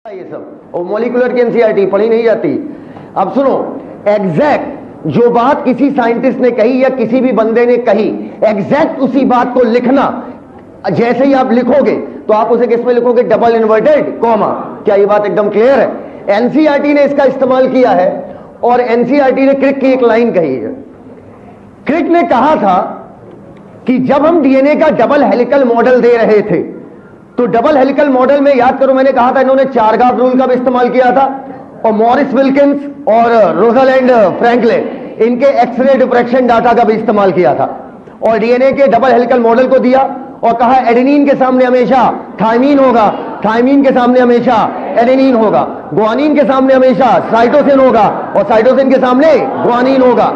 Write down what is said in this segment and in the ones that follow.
ये सब और मॉलिक्यूलर की एनसीईआरटी पढ़ी नहीं जाती। अब सुनो, एग्जैक्ट जो बात किसी साइंटिस्ट ने कही या किसी भी बंदे ने कही, एग्जैक्ट उसी बात को लिखना। जैसे ही आप लिखोगे तो आप उसे किसमें लिखोगे? Double inverted comma. क्या ये बात एकदम क्लियर है? एनसीईआरटी ने इसका इस्तेमाल किया है और एनसीईआरटी ने क्रिक की एक लाइन कही है। क्रिक ने कहा था कि जब हम डीएनए का डबल हेलिकल मॉडल दे रहे थे तो डबल हेलिकल मॉडल में, याद करो मैंने कहा था, इन्होंने चारगाफ रूल का भी इस्तेमाल किया था और मॉरिस विल्किंस और रोजलैंड फ्रैंकलिन इनके एक्सरे डिफ्रैक्शन डाटा का भी इस्तेमाल किया था और डीएनए के डबल हेलिकल मॉडल को दिया और कहा एडेनिन के सामने हमेशा थाइमीन होगा, थाइमीन के सामने हमेशा एडेनिन होगा, ग्वानिन के सामने हमेशा साइटोसिन होगा और साइटोसिन के सामने ग्वानिन होगा।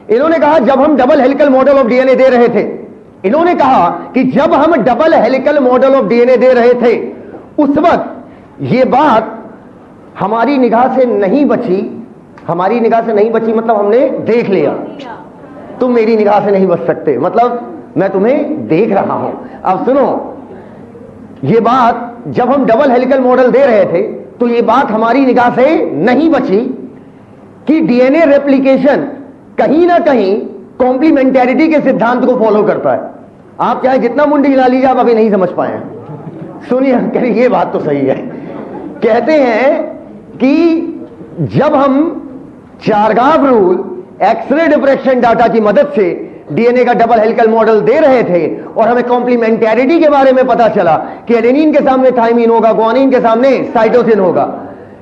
इन्होंने कहा जब हम double helical model of DNA दे रहे थे, इन्होंने कहा कि जब हम double helical model of DNA दे रहे थे उस वक्त ये बात हमारी निगाह से नहीं बची। हमारी निगाह से नहीं बची मतलब हमने देख लिया। तुम मेरी निगाह से नहीं बच सकते, मतलब मैं तुम्हें देख रहा हूं। अब सुनो, ये बात जब हम डबल हेलिकल मॉडल दे रहे थे तो ये बात हमारी निगाह से नहीं बची कि डीएनए रेप्लिकेशन कहीं ना कहीं कॉम्प्लीमेंटेरिटी के सिद्धांत को फॉलो करता है। आप चाहे जितना मुंडी हिला लीजिए, आप अभी नहीं समझ पाए। सुनिए, कहीं ये बात तो सही है। कहते हैं कि जब हम Chargaff rule x-ray diffraction data की मदद से डीएनए का डबल हेलिकल मॉडल दे रहे थे और हमें कॉम्प्लीमेंटेरिटी के बारे में पता चला कि एडेनिन के सामने थाइमीन होगा, ग्वानिन के सामने साइटोसिन होगा,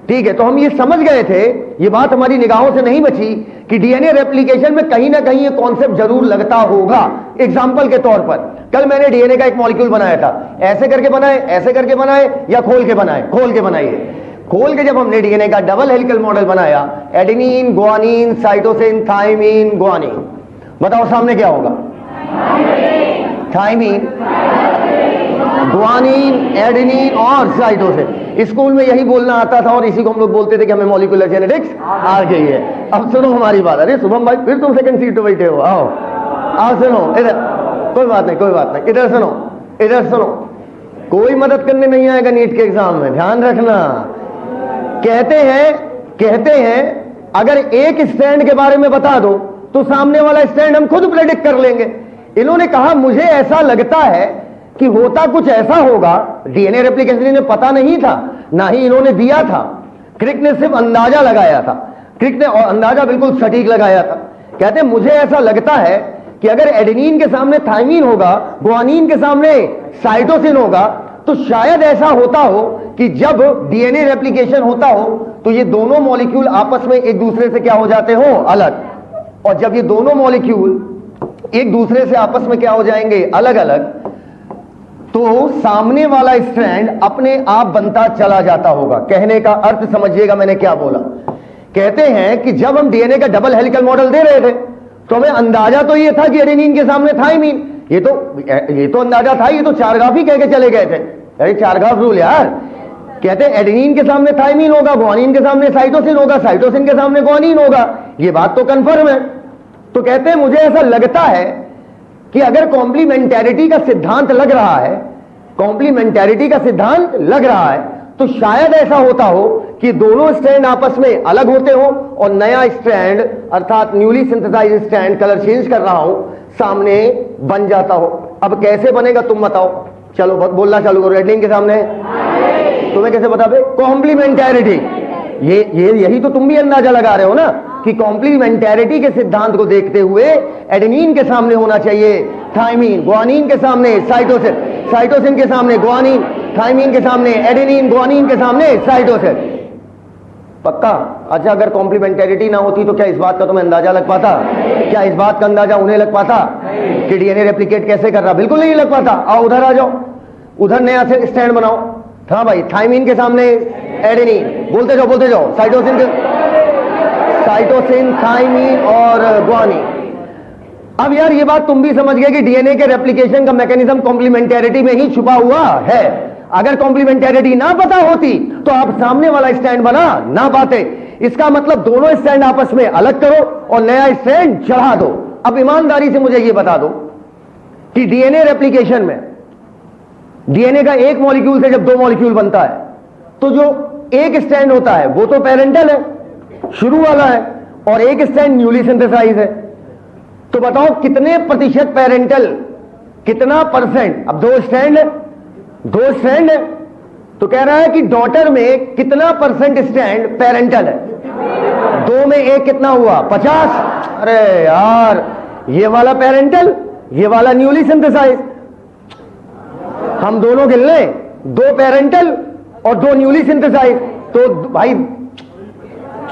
ठीक है, तो हम ये समझ गए थे, ये बात हमारी निगाहों से नहीं बची कि डीएनए रेप्लिकेशन में कहीं ना कहीं ये कॉन्सेप्ट जरूर लगता होगा। एग्जांपल के तौर पर, कल मैंने डीएनए का एक मॉलिक्यूल बनाया था, ऐसे करके बनाए, ऐसे करके बनाए या खोल के बनाए? खोल के बनाइए। खोल के जब हमने डीएनए का डबल हेलिकल मॉडल बनाया, adenine, guanine, cytosine, thymine, guanine, बताओ सामने क्या होगा? थाइमीन, ग्वानिन, एडेनिन और साइटोसिन। स्कूल में यही बोलना आता था और इसी को हम लोग बोलते थे कि हमें मॉलिक्यूलर जेनेटिक्स आ गई है। अब सुनो हमारी बात। अरे शुभम भाई, फिर तुम सेकंड सीट पे बैठे हो, आओ आओ सुनो इधर। कोई बात नहीं, कोई बात नहीं, इधर सुनो, इधर सुनो। कोई मदद करने नहीं आएगा नीट के एग्जाम में, ध्यान रखना। कहते हैं अगर एक स्टैंड के बारे में बता दो तो सामने वाला स्टैंड हम खुद प्रेडिक्ट कर लेंगे। इन्होंने कहा मुझे ऐसा लगता है कि होता कुछ ऐसा होगा। डीएनए रेप्लिकेशन ने पता नहीं था, ना ही इन्होंने दिया था। क्रिक ने सिर्फ अंदाजा लगाया था। क्रिक ने अंदाजा बिल्कुल सटीक लगाया था। कहते मुझे ऐसा लगता है कि अगर एडेनिन के सामने थाइमीन होगा, ग्वानिन के सामने साइटोसिन होगा, तो शायद ऐसा होता हो कि जब डीएनए रेप्लिकेशन होता हो तो ये दोनों मॉलिक्यूल आपस में एक दूसरे से क्या हो जाते हो? अलग। और जब ये दोनों मॉलिक्यूल एक दूसरे से आपस में क्या हो जाएंगे? अलग अलग, तो सामने वाला स्ट्रैंड अपने आप बनता चला जाता होगा। कहने का अर्थ समझिएगा मैंने क्या बोला। कहते हैं कि जब हम डीएनए का डबल हेलिकल मॉडल दे रहे थे तो हमें अंदाजा तो ये था कि एडेनिन के सामने थाइमीन, ये तो अंदाजा था, ये तो चारगाफ ही कह के चले गए थे। अरे चारगाफ रूल यार। कहते हैं एडेनिन के सामने थाइमीन होगा, ग्वानिन के सामने साइटोसिन होगा, साइटोसिन के सामने ग्वानिन होगा, ये बात तो कंफर्म है। तो कहते हैं मुझे ऐसा लगता है कि अगर कॉम्प्लीमेंटेरिटी का सिद्धांत लग रहा है, कॉम्प्लीमेंटेरिटी का सिद्धांत लग रहा है, तो शायद ऐसा होता हो कि दोनों स्ट्रैंड आपस में अलग होते हो और नया स्ट्रैंड अर्थात newly synthesized strand, colour change कर रहा हूं, सामने बन जाता हो। अब कैसे बनेगा तुम बताओ? चलो बोलना चालू करो। एडेनिन के सामने तुम्हें कैसे बता दे? कॉम्प्लीमेंटेरिटी। यही तो तुम भी अंदाजा लगा रहे हो ना कि कॉम्प्लीमेंटेरिटी के सिद्धांत को देखते हुए एडेनिन के सामने होना चाहिए थाइमीन, ग्वानिन के सामने साइटोसिन, साइटोसिन के सामने ग्वानिन, थाइमीन के सामने एडेनिन, ग्वानिन के सामने साइटोसिन। पक्का? अच्छा, अगर कॉम्प्लीमेंटेरिटी ना होती तो क्या इस बात का तुम्हें अंदाजा लग पाता? क्या इस बात का अंदाजा उन्हें लग पाता कि डीएनए रेप्लिकेट कैसे कर रहा? बिल्कुल नहीं लग पाता। आओ उधर आ जाओ, उधर नया से स्टैंड बनाओ। हाँ भाई, थाइमीन के सामने एडेनिन, बोलते जाओ, साइटोसिन के साइटोसिन, थाइमीन और ग्वानिन। अब यार ये बात तुम भी समझ गए कि डीएनए के रेप्लिकेशन का मैकेनिज्म कॉम्प्लीमेंटेरिटी में ही छुपा हुआ है। अगर कॉम्प्लीमेंटेरिटी ना पता होती तो आप सामने वाला स्टैंड बना ना पाते। इसका मतलब दोनों स्टैंड आपस में अलग करो और नया स्टैंड चढ़ा दो। अब ईमानदारी से मुझे यह बता दो कि डीएनए रेप्लिकेशन में डीएनए का एक मॉलिक्यूल से जब दो मॉलिक्यूल बनता है तो जो एक स्टैंड होता है वो तो पेरेंटल है, शुरू वाला है, और एक स्टैंड न्यूली सिंथेसाइज है। तो बताओ कितने प्रतिशत पेरेंटल, कितना परसेंट? अब दो स्टैंड है, तो कह रहा है कि डॉटर में कितना परसेंट स्टैंड पेरेंटल है? दो में एक कितना हुआ? 50। अरे यार, ये वाला पेरेंटल, ये वाला न्यूली सिंथेसाइज, हम दोनों गिन लें, दो पेरेंटल और दो न्यूली सिंथेसाइज, तो भाई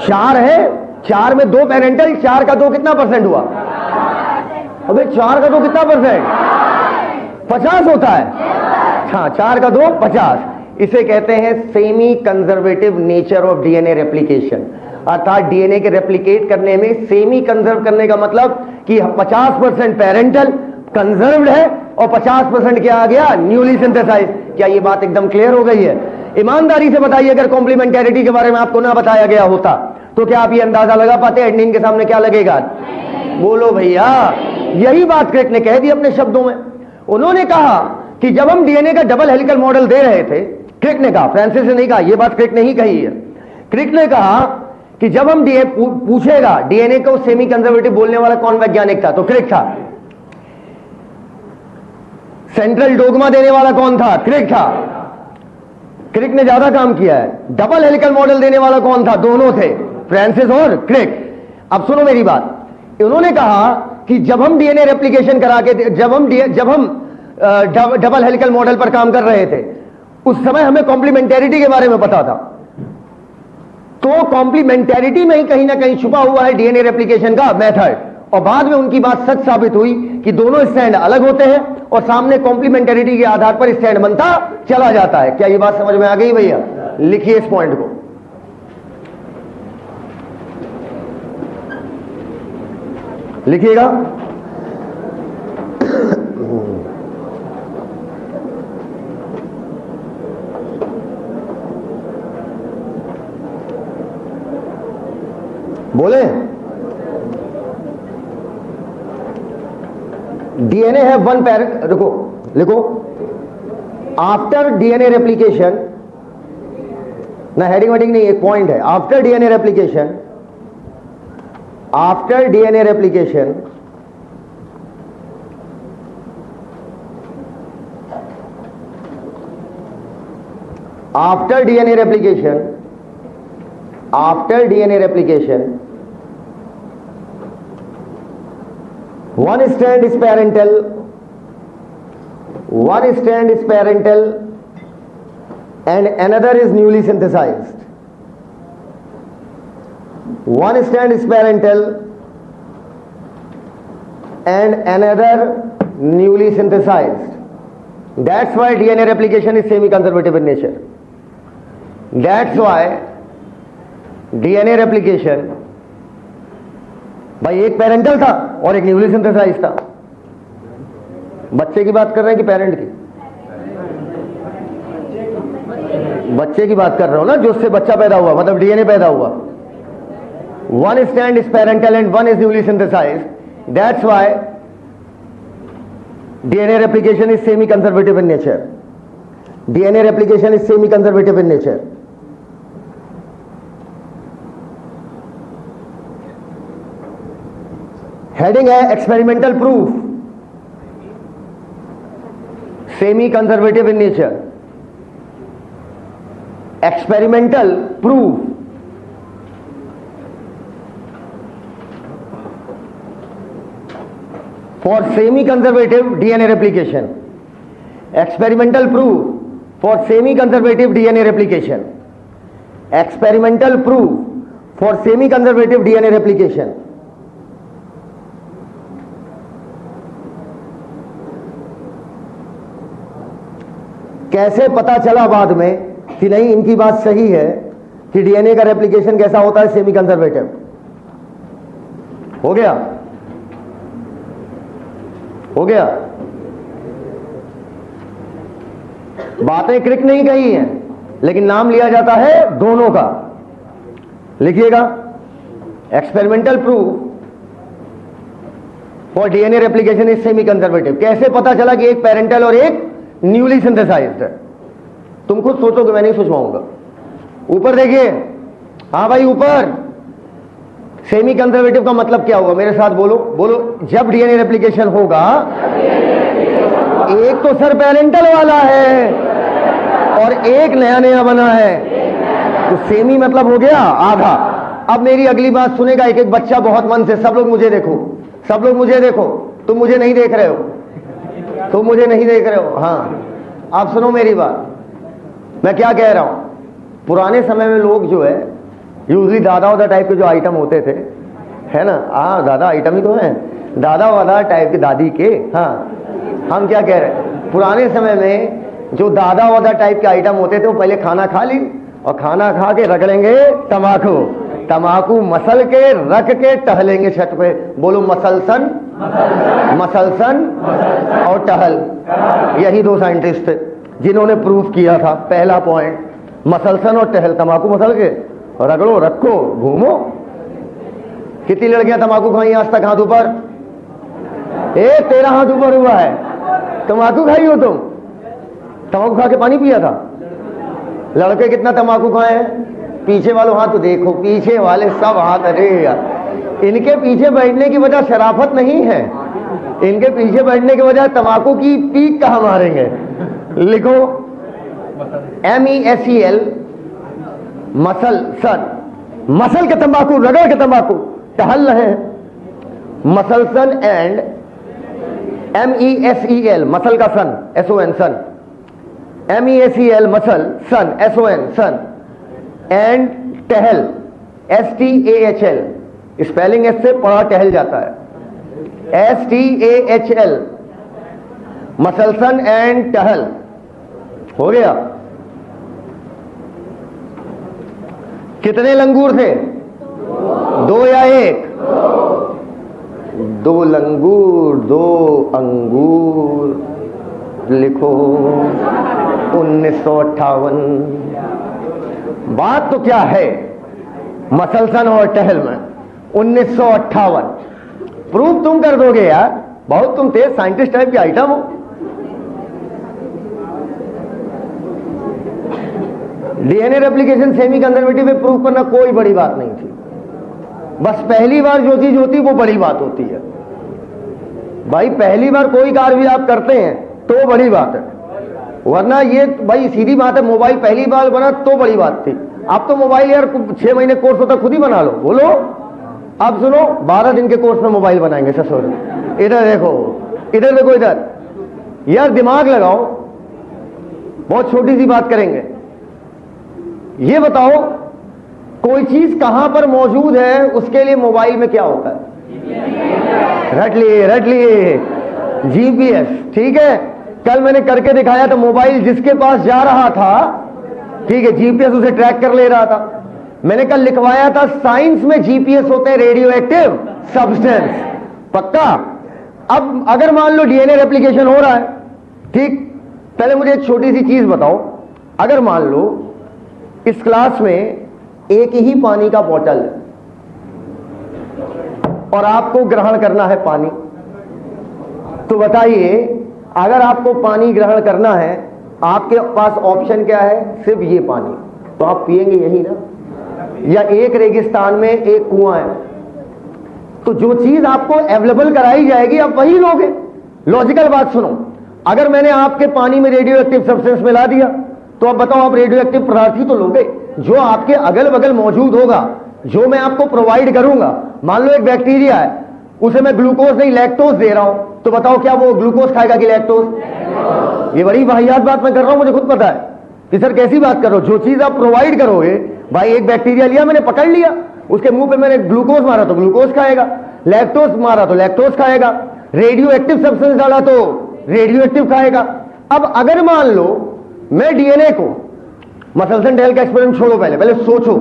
4 है, 4 में 2 पेरेंटल, 4 का 2 कितना परसेंट हुआ? अबे 4 का 2 कितना परसेंट? 50 होता है। हाँ, 4 का 2 50। इसे कहते हैं semi conservative nature of DNA replication, अर्थात डीएनए के रेप्लिकेट करने में सेमी कंजर्व करने का मतलब कि 50% पेरेंटल कंजर्व्ड है और 50% क्या आ गया? Newly synthesize. क्या ये बात एकदम क्लियर हो गई है? ईमानदारी से बताइए, अगर कॉम्प्लीमेंटेरिटी के बारे में आपको ना बताया गया होता तो क्या आप ये अंदाजा लगा पाते एडेनिन के सामने क्या लगेगा? बोलो भैया, यही बात क्रिक ने कह दी अपने शब्दों में। उन्होंने कहा कि जब हम डीएनए का डबल हेलिकल मॉडल दे रहे थे, क्रिक ने कहा, फ्रांसिस ने नहीं कहा, यह बात क्रिक ने ही कही है। क्रिक ने कहा कि जब हम पूछेगा डीएनए को सेमी कंजर्वेटिव बोलने वाला कौन वैज्ञानिक था, तो क्रिक था। सेंट्रल डोगमा देने वाला कौन था? क्रिक था। क्रिक ने ज्यादा काम किया है। डबल हेलिकल मॉडल देने वाला कौन था? दोनों थे, फ्रांसिस और क्रिक। अब सुनो मेरी बात, उन्होंने कहा कि जब हम डीएनए रेप्लिकेशन करा के, जब हम डबल हेलिकल मॉडल पर काम कर रहे थे, उस समय हमें कॉम्प्लीमेंटेरिटी के बारे में पता था। तो कॉम्प्लीमेंटेरिटी में ही कहीं ना कहीं छुपा हुआ है डीएनए रेप्लिकेशन का मेथड, और बाद में उनकी बात सच साबित हुई कि दोनों स्टैंड अलग होते हैं और सामने कॉम्प्लीमेंटेरिटी के आधार पर स्टैंड बनता चला जाता है। क्या ये बात समझ में आ गई भैया? लिखिए इस पॉइंट को। लिखिएगा। बोले, डीएनए है वन पैरेंट, रुको लिखो, आफ्टर डीएनए रेप्लिकेशन, ना हेडिंग वेडिंग नहीं, एक पॉइंट है। After DNA replication, after DNA replication after DNA replication, after DNA replication, one strand is parental, one strand is parental and another is newly synthesized. One strand is parental and another newly synthesized. That's why DNA replication is semi-conservative in nature. That's why DNA replication, भाई एक parental था और एक newly synthesise था। बच्चे की बात कर रहे हैं कि पेरेंट की? बच्चे की बात कर रहा हूं ना, जो उससे बच्चा पैदा हुआ, मतलब डीएनए पैदा हुआ। One strand is parental and one is newly synthesise. That's why DNA replication is semi conservative in nature. DNA replication is semi conservative in nature. Heading है experimental proof, semi conservative in nature. Experimental proof for semi conservative DNA replication. Experimental proof for semi conservative DNA replication. Experimental proof for semi conservative DNA replication. कैसे पता चला बाद में कि नहीं इनकी बात सही है कि डीएनए का रेप्लिकेशन कैसा होता है? Semi conservative. हो गया, हो गया। बातें क्रिक नहीं कही हैं, लेकिन नाम लिया जाता है दोनों का। लिखिएगा, experimental proof for DNA replication is semi conservative. कैसे पता चला कि एक पेरेंटल और एक न्यूली सिंथेसाइज्ड है? तुम खुद सोचोगे, मैं नहीं सोचवाऊंगा। ऊपर देखिए, हाँ भाई ऊपर। सेमी कंजर्वेटिव का मतलब क्या होगा, मेरे साथ बोलो बोलो। जब डीएनए रेप्लिकेशन होगा, एक तो सर पेरेंटल वाला है और एक नया नया बना है, तो सेमी मतलब हो गया आधा। अब मेरी अगली बात सुनेगा एक एक बच्चा बहुत मन से। सब लोग मुझे देखो, सब लोग मुझे देखो। तुम मुझे नहीं देख रहे हो, तुम मुझे नहीं देख रहे हो। हाँ, आप सुनो मेरी बात, मैं क्या कह रहा हूं। पुराने समय में लोग जो है यूजली दादा वादा टाइप के जो आइटम होते थे, है ना, हाँ दादा आइटम ही तो है, दादा वादा टाइप के, दादी के। हाँ, हम क्या कह रहे हैं, पुराने समय में जो दादा वादा टाइप के आइटम होते थे, वो पहले खाना खा ली और खाना खा के रख लेंगे तमाकू, तमाकू मसल के रख के टहलेंगे छत पे। बोलो मसलसन, मसलसन और टहल। यही दो साइंटिस्ट थे जिन्होंने प्रूफ किया था पहला पॉइंट, मसलसन और टहल। तमाकू मसल के रगड़ो, रखो, घूमो। कितनी लड़कियां तमाकू खाई आज तक, हाथ ऊपर। तेरा हाथ ऊपर हुआ है। तमाकू खाई हो तुम? तमाकू खा के पानी पिया था? लड़के कितना तमाकू खाए हैं? पीछे वालों हाथ तो देखो, पीछे वाले सब हाथ। अरे यार, इनके पीछे बैठने की वजह शराफत नहीं है, इनके पीछे बैठने की वजह तमाकू की पीक कहां मारेंगे। लिखो MESEL, मसल सन, मसल के तंबाकू, रगड़ के तंबाकू, टहल रहे हैं। Meselson and MESEL, Mesel का son, SON son, MESEL Mesel, son SON son, and Stahl STAHL, spelling S से पढ़ा टहल जाता है, STAHL, मसल सन एंड टहल। हो गया। कितने लंगूर थे? 2 या 1? 2 लंगूर 2 अंगूर। लिखो 1958। बात तो क्या है, मसलसन और टहल में 1958। प्रूफ तुम कर दोगे यार, बहुत तुम तेज साइंटिस्ट टाइप के आइटम हो। डीएनए रेप्लिकेशन सेमी कंजर्वेटिव में प्रूफ करना कोई बड़ी बात नहीं थी, बस पहली बार जो चीज होती है वो बड़ी बात होती है भाई। पहली बार कोई कार्य भी आप करते हैं तो बड़ी बात है, वरना ये भाई सीधी बात है, मोबाइल पहली बार बना तो बड़ी बात थी। अब तो मोबाइल यार 6 महीने कोर्स होता खुद ही बना लो। बोलो, अब सुनो, 12 दिन के कोर्स में मोबाइल बनाएंगे ससुर। इधर देखो, इधर देखो, इधर यार दिमाग लगाओ। बहुत छोटी सी बात करेंगे, ये बताओ कोई चीज कहां पर मौजूद है, उसके लिए मोबाइल में क्या होता है? रट लिए, रट लिए, GPS। ठीक है, कल मैंने करके दिखाया था, मोबाइल जिसके पास जा रहा था, ठीक है, GPS उसे ट्रैक कर ले रहा था। मैंने कल लिखवाया था, साइंस में GPS होते हैं रेडियो एक्टिव सब्सटेंस। पक्का? अब अगर मान लो डीएनए रेप्लिकेशन हो रहा है, ठीक, पहले मुझे एक छोटी सी चीज बताओ। अगर मान लो इस क्लास में एक ही पानी का बोतल है और आपको ग्रहण करना है पानी, तो बताइए, अगर आपको पानी ग्रहण करना है, आपके पास ऑप्शन क्या है? सिर्फ ये पानी, तो आप पिएंगे यही ना? या एक रेगिस्तान में एक कुआं है, तो जो चीज आपको अवेलेबल कराई जाएगी आप वही लोगे। लॉजिकल बात सुनो, अगर मैंने आपके पानी में रेडियो एक्टिव सब्सटेंस मिला दिया, तो अब बताओ आप रेडियो एक्टिव पदार्थ ही तो लोगे। जो आपके अगल बगल मौजूद होगा, जो मैं आपको प्रोवाइड करूंगा, मान लो एक बैक्टीरिया है, उसे मैं ग्लूकोज नहीं लैक्टोज दे रहा हूं, तो बताओ क्या वो ग्लूकोज खाएगा कि लैक्टोज? ये बड़ी वाहियात बात मैं कर रहा हूं, मुझे खुद पता है कि सर कैसी बात कर रहे हो। जो चीज आप प्रोवाइड करोगे, भाई एक बैक्टीरिया लिया मैंने, पकड़ लिया, उसके मुंह पे मैंने ग्लूकोज मारा तो ग्लूकोज खाएगा, लैक्टोज मारा तो लैक्टोज खाएगा, रेडियो एक्टिव सब्सटेंस डाला तो रेडियो एक्टिव खाएगा। अब अगर मान लो मैं डीएनए को, मसलसन टहल का एक्सपेरिमेंट छोड़ो, पहले सोचो,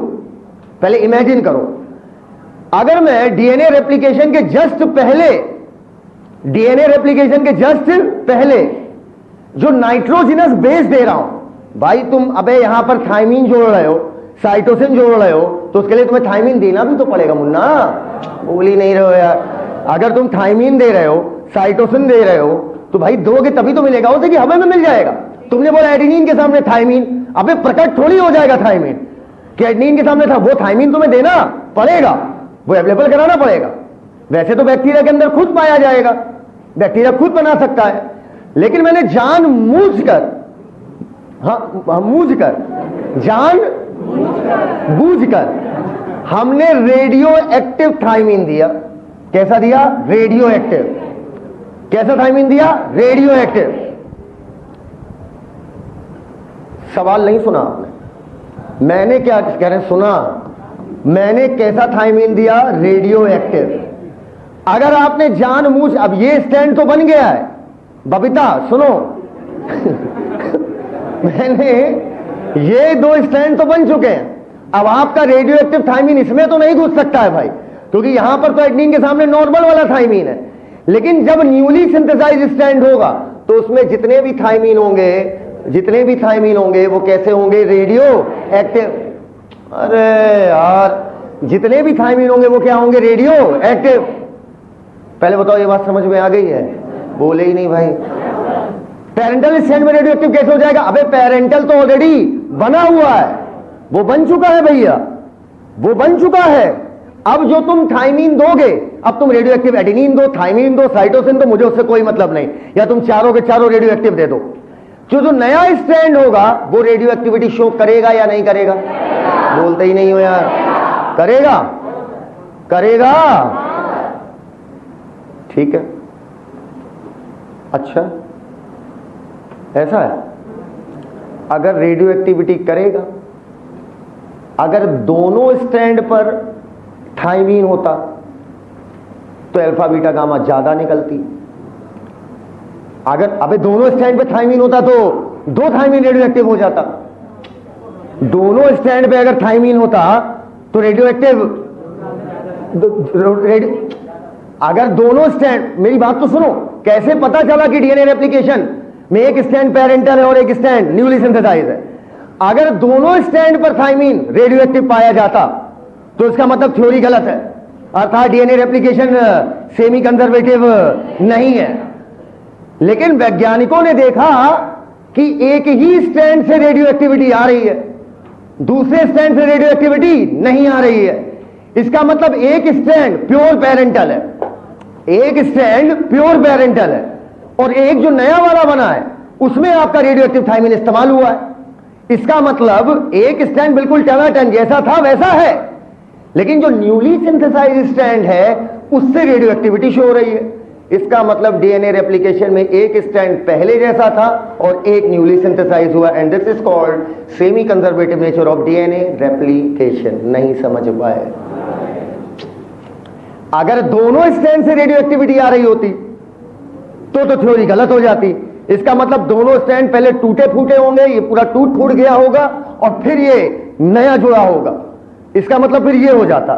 पहले इमेजिन करो, अगर मैं डीएनए रेप्लिकेशन के जस्ट पहले, डीएनए रेप्लिकेशन के जस्ट पहले जो नाइट्रोजिनस बेस दे रहा हूं, भाई तुम अबे यहां पर थायमीन जोड़ रहे हो, साइटोसिन जोड़ रहे हो, तो उसके लिए तुम्हें थायमीन देना भी तो पड़ेगा मुन्ना। बोल ही नहीं रहे हो यार। अगर तुम थायमीन दे रहे हो, साइटोसिन दे रहे हो, तो भाई दोगे तभी तो मिलेगा, उसे कि हमें में मिल जाएगा। तुमने बोला एडेनिन के सामने थायमीन, अबे प्रकट थोड़ी हो जाएगा थायमीन। कि एडेनिन के सामने था, वो थायमीन तुम्हें देना पड़ेगा, वो अवेलेबल कराना पड़ेगा। वैसे तो बैक्टीरिया के अंदर खुद पाया जाएगा, बैक्टीरिया खुद बना सकता है, लेकिन मैंने जानबूझकर, जानबूझकर हमने रेडियो एक्टिव थायमीन दिया। कैसा दिया? Radio active. कैसा थायमीन दिया? Radio active. सवाल नहीं सुना आपने, मैंने क्या कह रहे हैं सुना, मैंने कैसा थायमीन दिया? Radio active. अगर आपने जानबूझ, अब ये स्टैंड तो बन गया है, बबीता सुनो मैंने ये 2 स्टैंड तो बन चुके हैं, अब आपका रेडियो एक्टिव थायमीन इसमें तो नहीं घुस सकता है भाई, क्योंकि यहां पर तो एडेनिन के सामने नॉर्मल वाला थायमीन है। लेकिन जब न्यूली सिंथेसाइज स्टैंड होगा तो उसमें जितने भी थायमीन होंगे वो कैसे होंगे? Radio active. अरे यार, जितने भी थायमीन होंगे वो क्या होंगे? Radio active. पहले बताओ ये बात समझ में आ गई है? बोले ही नहीं भाई। पेरेंटल स्टैंड में रेडियो एक्टिव कैसे हो जाएगा? अबे पेरेंटल तो ऑलरेडी बना हुआ है, वो बन चुका है भैया, वो बन चुका है। अब जो तुम थायमीन दोगे, अब तुम रेडियो एक्टिव एडेनिन दो, थायमीन दो, साइटोसिन दो, मुझे उससे कोई मतलब नहीं, या तुम चारों के चारों रेडियो एक्टिव दे दो। जो नया स्टैंड होगा वो रेडियो एक्टिविटी शो करेगा या नहीं करेगा? बोलते ही नहीं हो यार। करेगा, करेगा। ठीक है, अच्छा ऐसा है। अगर रेडियो एक्टिविटी करेगा, अगर दोनों स्टैंड पर थायमीन होता तो अल्फा बीटा गामा ज्यादा निकलती। अगर अबे दोनों स्टैंड पे थायमीन होता तो 2 थायमीन रेडियो एक्टिव हो जाता। दोनों स्टैंड पे अगर थायमीन होता तो रेडियो एक्टिव, अगर दोनों स्टैंड, मेरी बात तो सुनो, कैसे पता चला कि डीएनए रेप्लिकेशन में एक स्टैंड पेरेंटल है और एक स्टैंड न्यूली सिंथेसाइज है? अगर दोनों स्टैंड पर थायमीन रेडियो एक्टिव पाया जाता तो इसका मतलब थ्योरी गलत है, अर्थात डीएनए रेप्लिकेशन सेमी कंजर्वेटिव नहीं है। लेकिन वैज्ञानिकों ने देखा कि एक ही स्टैंड से रेडियो एक्टिविटी आ रही है, दूसरे स्टैंड से रेडियो एक्टिविटी नहीं आ रही है। इसका मतलब एक स्टैंड प्योर पेरेंटल है, एक स्टैंड प्योर पेरेंटल है, और एक जो नया वाला बना है उसमें आपका रेडियो एक्टिव थायमीन इस्तेमाल हुआ है। इसका मतलब एक स्टैंड बिल्कुल टनाटन जैसा था वैसा है, लेकिन जो न्यूली सिंथेसाइज स्टैंड है उससे रेडियो एक्टिविटी शो हो रही है। इसका मतलब डीएनए रेप्लिकेशन में एक स्टैंड पहले जैसा था और एक न्यूली सिंथेसाइज हुआ, and this is called semi conservative nature of DNA replication. नहीं समझ पाए? अगर दोनों स्टैंड से रेडियो एक्टिविटी आ रही होती तो थ्योरी गलत हो जाती। इसका मतलब दोनों स्टैंड पहले टूटे फूटे होंगे, ये पूरा टूट फूट गया होगा और फिर ये नया जुड़ा होगा। इसका मतलब फिर ये हो जाता,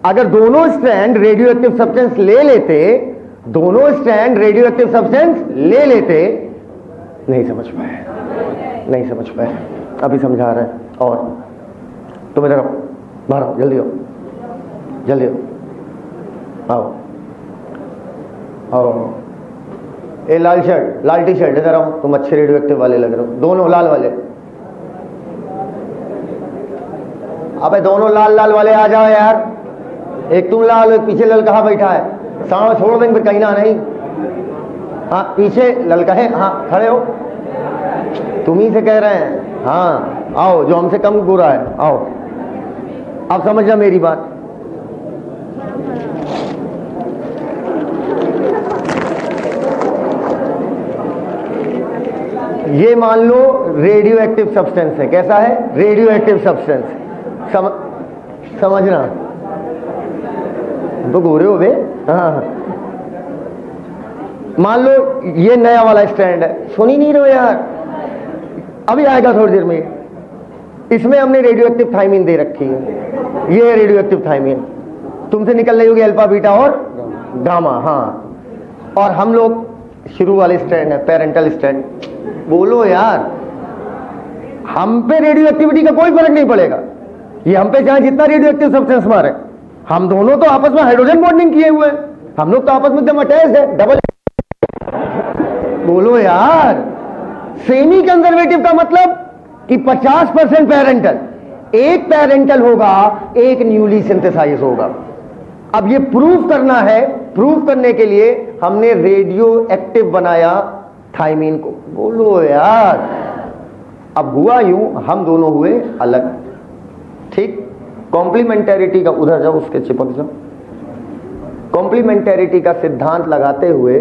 अगर दोनों स्टैंड रेडियो एक्टिव सब्सटेंस ले लेते, दोनों स्टैंड रेडियो एक्टिव सब्सटेंस ले लेते। नहीं समझ पाए, नहीं समझ पाए, अभी समझा रहे हैं। और तुम इधर आओ, बाहर आओ, जल्दी आओ, जल्दी आओ, आओ। ए लाल शर्ट, लाल टी शर्ट, इधर आओ, तुम अच्छे रेडियो एक्टिव वाले लग रहे हो, दोनों लाल वाले। अबे दोनों लाल लाल वाले आ जाओ यार, एक तुम लाल, एक पीछे लल कहाँ बैठा है, सामने छोड़ देंगे फिर कहीं ना नहीं। हाँ पीछे ललका है, हाँ खड़े हो, तुम ही से कह रहे हैं। हाँ आओ, जो हमसे कम बुरा है, आओ। अब समझना मेरी बात। ये मान लो रेडियो एक्टिव सब्सटेंस है। कैसा है? Radio active substance. समझना तो गोरे हो बे। हाँ, मान लो ये नया वाला स्टैंड है, सुन ही नहीं रहे हो यार, अभी आएगा थोड़ी देर में। इसमें हमने रेडियो एक्टिव थायमीन दे रखी है, ये रेडियो एक्टिव थायमीन तुमसे निकल रही होगी अल्फा बीटा और गामा। हाँ, और हम लोग शुरू वाले स्टैंड है पेरेंटल स्टैंड। बोलो यार, हम पे रेडियो एक्टिविटी का कोई फर्क नहीं पड़ेगा, ये हम पे चाहे जितना रेडियो एक्टिव सब्सटेंस मारे, हम दोनों तो आपस में हाइड्रोजन बॉन्डिंग किए हुए हैं, हम लोग तो आपस में एकदम अटैच्ड है, डबल। बोलो यार, सेमी कंजर्वेटिव का मतलब कि 50% पेरेंटल, एक पेरेंटल होगा, एक न्यूली सिंथेसाइज होगा। अब ये प्रूफ करना है, प्रूफ करने के लिए हमने रेडियो एक्टिव बनाया थायमीन को। बोलो यार, अब हुआ यूं, हम दोनों हुए अलग, ठीक। कॉम्प्लीमेंटेरिटी का, उधर जाओ, उसके चिपक जाओ। कॉम्प्लीमेंटेरिटी का सिद्धांत लगाते हुए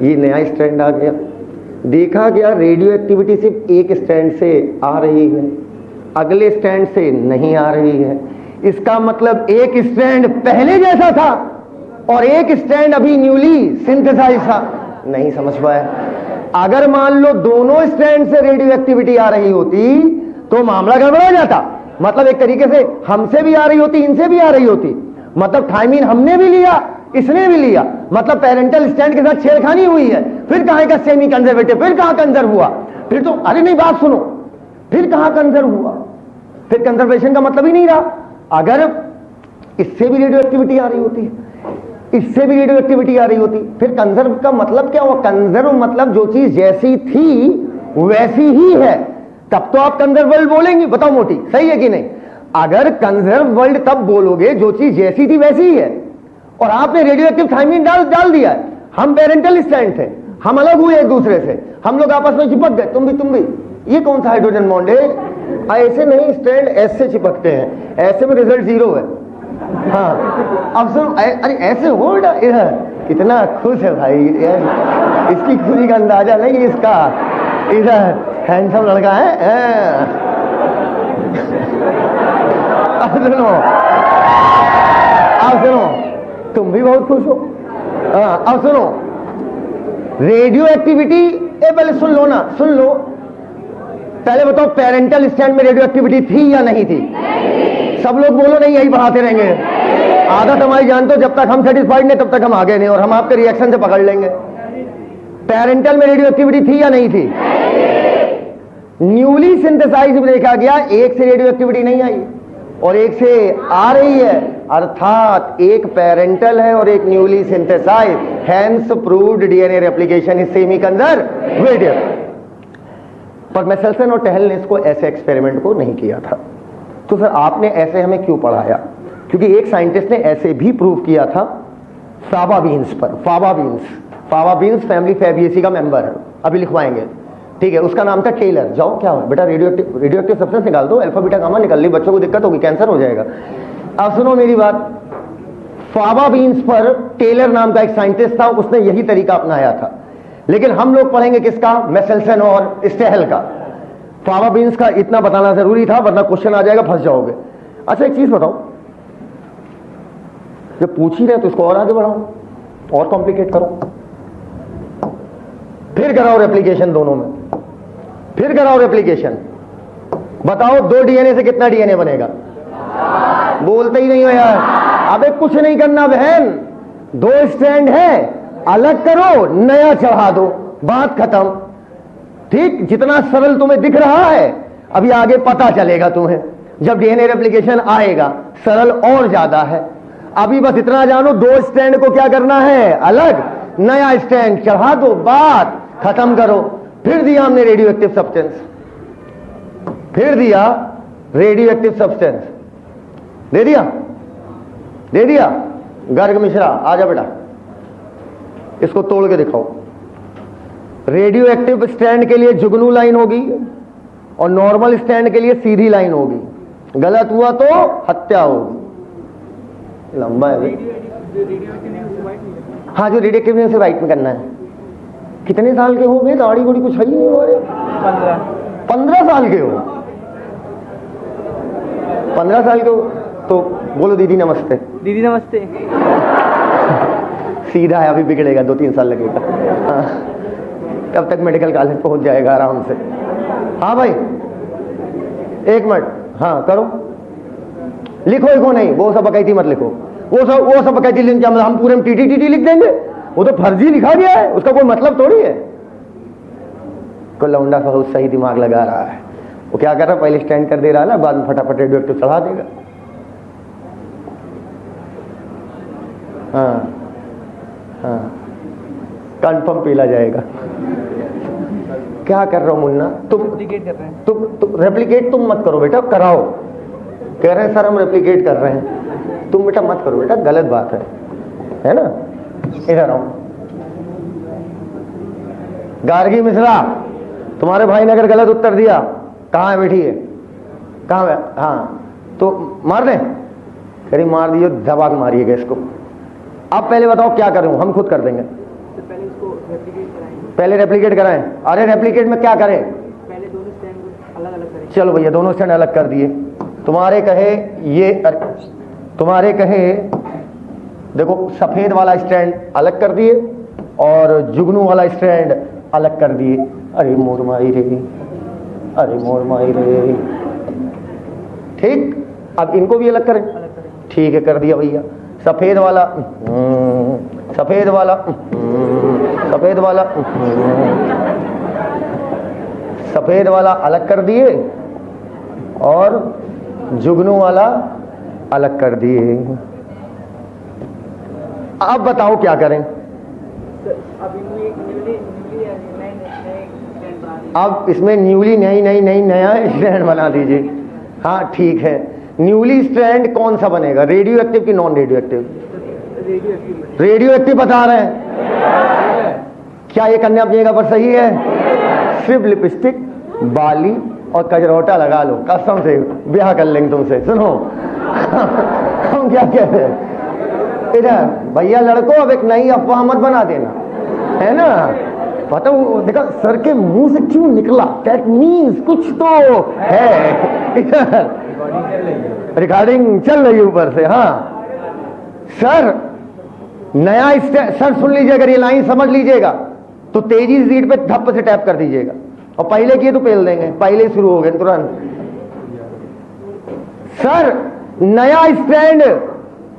ये नया स्ट्रैंड आ गया। देखा गया रेडियो एक्टिविटी सिर्फ एक स्ट्रैंड से आ रही है, अगले स्ट्रैंड से नहीं आ रही है। इसका मतलब एक स्ट्रैंड पहले जैसा था और एक स्ट्रैंड अभी न्यूली सिंथेसाइज था। नहीं समझ पाया। अगर मान लो दोनों स्ट्रैंड से रेडियो एक्टिविटी आ रही होती तो मामला गड़बड़ा जाता। मतलब एक तरीके से हमसे भी आ रही होती, इनसे भी आ रही होती। मतलब थायमीन हमने भी लिया, इसने भी लिया, मतलब पेरेंटल स्टैंड के साथ छेड़खानी हुई है। फिर कहां का सेमी कंजर्वेटिव, फिर कहां कंजर्व हुआ, फिर तो अरे नहीं बात सुनो, फिर कहां कंजर्व हुआ, फिर कंजर्वेशन का मतलब ही नहीं रहा। अगर इससे भी रेडियो एक्टिविटी आ रही होती, इससे भी रेडियो एक्टिविटी आ रही होती, फिर कंजर्व का मतलब क्या हुआ? कंजर्व मतलब जो चीज जैसी थी वैसी ही है, तब तो आप कंजर्व वर्ल्ड बोलेंगे। बताओ मोटी, सही है कि नहीं? अगर कंजर्व वर्ल्ड तब बोलोगे जो चीज जैसी थी वैसी ही है, और आपने रेडियो एक्टिव थायमीन डाल दिया है। हम पेरेंटल स्टैंड थे, हम अलग हुए एक दूसरे से, हम लोग आपस में चिपक गए, तुम भी। ये कौन सा हाइड्रोजन बॉन्ड है? ऐसे नहीं, स्टैंड ऐसे चिपकते हैं, ऐसे में रिजल्ट 0 है। हाँ अब सुन, अरे ऐसे होल्ड इधर, कितना खुश है भाई यार, इसकी खुशी का अंदाजा नहीं इसका। इधर हैंडसम लड़का है। अब सुनो, तुम भी बहुत खुश हो। अब सुनो, रेडियो एक्टिविटी, पहले सुन लो ना, सुन लो। पहले बताओ पेरेंटल स्टैंड में रेडियो एक्टिविटी थी या नहीं थी? सब लोग बोलो नहीं, यही बढ़ाते रहेंगे। आदत हमारी जानते हो, जब तक हम सेटिस्फाइड नहीं तब तक हम आगे नहीं, और हम आपके रिएक्शन से पकड़ लेंगे। पेरेंटल में रेडियो एक्टिविटी थी या नहीं थी? न्यूली सिंथेसाइज में देखा गया एक से रेडियो एक्टिविटी नहीं आई और एक से आ रही है, अर्थात एक पेरेंटल है और एक newly synthesize, hence proved DNA replication is semi conservative. पर मेसेल्सन और टेहल ने इसको ऐसे एक्सपेरिमेंट को नहीं किया था। तो सर आपने ऐसे हमें क्यों पढ़ाया? क्योंकि एक साइंटिस्ट ने ऐसे भी प्रूव किया था फाबा बीन्स पर। फाबा बीन्स फैमिली फैबिएसी का मेंबर है, अभी लिखवाएंगे, ठीक है। उसका नाम था टेलर। जाओ, क्या बेटा रेडियो एक्टिव सब्सटेंस निकाल दो, अल्फा बीटा गामा निकल ली, बच्चों को दिक्कत होगी, कैंसर हो जाएगा। अब सुनो मेरी बात, फाबा बीन्स पर टेलर नाम का एक साइंटिस्ट था, उसने यही तरीका अपनाया था। लेकिन हम लोग पढ़ेंगे किसका? मेसेल्सन और स्टेहल का। फाबा बीन्स का इतना बताना जरूरी था, वरना क्वेश्चन आ जाएगा, फंस जाओगे। अच्छा एक चीज बताओ, जब पूछ ही रहे तो इसको और आगे बढ़ाओ, और कॉम्प्लिकेट करो, फिर कराओ रेप्लिकेशन दोनों में, फिर कराओ रेप्लिकेशन। बताओ 2 डीएनए से कितना डीएनए बनेगा? बोलते ही नहीं हो यार। अबे कुछ नहीं करना बहन, 2 स्ट्रैंड है, अलग करो, नया चढ़ा दो, बात खत्म। ठीक, जितना सरल तुम्हें दिख रहा है अभी आगे पता चलेगा तुम्हें, जब डीएनए रेप्लिकेशन आएगा सरल और ज्यादा है। अभी बस इतना जानो, 2 स्ट्रैंड को क्या करना है? अलग, नया स्ट्रैंड चढ़ा दो, बात खत्म करो। फिर दिया हमने रेडियो एक्टिव सब्सटेंस, फिर दिया रेडियो एक्टिव सब्सटेंस, दे दिया। गर्ग मिश्रा आजा बेटा, इसको तोड़ के दिखाओ। रेडियो एक्टिव स्ट्रैंड के लिए जुगनू लाइन होगी और नॉर्मल स्ट्रैंड के लिए सीधी लाइन होगी। गलत हुआ तो हत्या होगी। लंबा है भाई। हाँ, जो रेडियो एक्टिव से राइट में करना है। कितने साल के हो गए? दाढ़ी बड़ी कुछ है ही नहीं हमारे। 15 साल के हो? 15 साल के हो तो बोलो दीदी नमस्ते। दीदी नमस्ते। सीधा है, अभी बिगड़ेगा, 2-3 साल लगेगा। हाँ, तब तक मेडिकल कॉलेज पहुंच जाएगा आराम से। हाँ भाई 1 मिनट, हाँ करो, लिखो नहीं, वो सब बकैती मत लिखो। वो सब बकैती लिख, हम पूरे में टीटी लिख देंगे, वो तो फर्जी लिखा गया है, उसका कोई मतलब थोड़ी है। कोई लौंडा बहुत सही दिमाग लगा रहा है, वो क्या कर रहा है, पहले स्टैंड कर दे रहा है ना, बाद में फटाफट रेडियो एक्टिव चढ़ा देगा। हाँ, कंफर्म पीला जाएगा। क्या कर रहे हो मुन्ना? तुम रेप्लिकेट कर रहे हैं। तुम रेप्लिकेट तुम मत करो बेटा, कराओ। कह रहे हैं सर हम रेप्लिकेट कर रहे हैं, तुम बेटा मत करो बेटा, गलत बात है ना? इधर आओ। गार्गी मिश्रा, तुम्हारे भाई ने अगर गलत उत्तर दिया, कहाँ है? बैठी है, कहाँ है? हाँ तो मार दें? करी मार दियो, दबा के मारिएगा इसको। अब पहले बताओ क्या करूं? हम खुद कर देंगे। तो पहले इसको रेप्लिकेट कराएंगे। पहले रेप्लिकेट कराएं? अरे रेप्लिकेट में क्या करें? पहले दोनों स्टैंड अलग अलग करें। चलो भैया, दोनों स्टैंड अलग कर दिए। तुम्हारे कहे ये, तुम्हारे कहे देखो सफेद वाला स्टैंड अलग कर दिए और जुगनू वाला स्टैंड अलग कर दिए। अरे मोर माई रे, अरे मोर माई रे। ठीक, अब इनको भी अलग करें? ठीक है, कर दिया भैया। सफेद वाला सफेद वाला सफेद वाला सफेद वाला अलग कर दिए और जुगनू वाला अलग कर दिए। अब बताओ क्या करें? अब इसमें न्यूली नया स्टैंड बना दीजिए। हाँ ठीक है, न्यूली स्टैंड कौन सा बनेगा? रेडियो एक्टिव कि non radio active? Radio active बता रहे हैं। क्या ये कन्या अपनी जगह पर सही है? सिर्फ लिपस्टिक, बाली और कजरोटा लगा लो, कसम से ब्याह कर लेंगे तुमसे। सुनो हम क्या कहते हैं इधर भैया, लड़कों अब एक नई अफवाह मत बना देना, है ना? पता वो देखा सर के मुंह से क्यों निकला, दैट मीन्स कुछ तो है। रिकॉर्डिंग चल रही है ऊपर से। हाँ सर, नया सर सुन लीजिए, अगर ये लाइन समझ लीजिएगा तो तेजी से सीट पे धप से टैप कर दीजिएगा, और पहले किए तो पेल देंगे, पहले शुरू हो गए तुरंत। सर नया स्टैंड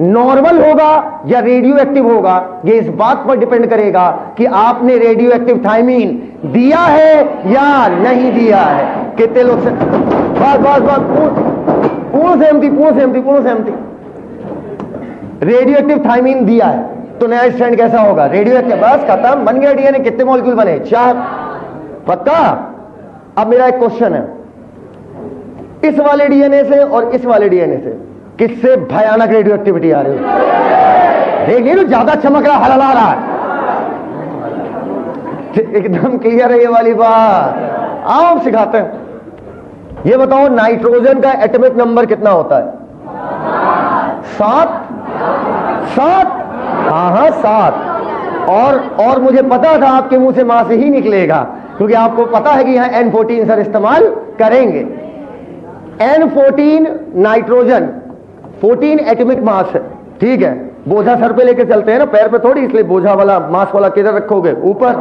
नॉर्मल होगा या रेडियो एक्टिव होगा, ये इस बात पर डिपेंड करेगा कि आपने रेडियो एक्टिव थायमीन दिया है या नहीं दिया है। कितने लोग से बस पूर्ण सहमति। रेडियो एक्टिव थायमीन दिया है तो नया स्टैंड कैसा होगा? Radio active. बस खत्म, बन गया डीएनए। कितने मॉलिक्यूल बने? 4। पक्का? अब मेरा एक क्वेश्चन है, इस वाले डीएनए से और इस वाले डीएनए से किससे भयानक रेडियो एक्टिविटी आ रही है? देखिए तो ज्यादा चमक रहा, हलला रहा है। एकदम क्लियर है ये वाली बात। आओ सिखाते हैं। ये बताओ नाइट्रोजन का एटॉमिक नंबर कितना होता है? 7। हाँ 7। और मुझे पता था आपके मुंह से मां से ही निकलेगा, क्योंकि आपको पता है कि यहां N14 सर इस्तेमाल करेंगे। N14 नाइट्रोजन, 14 एटॉमिक मास है, ठीक है? बोझा सर पे लेके चलते हैं ना, पैर पे थोड़ी, इसलिए बोझा वाला मास वाला किधर रखोगे? ऊपर।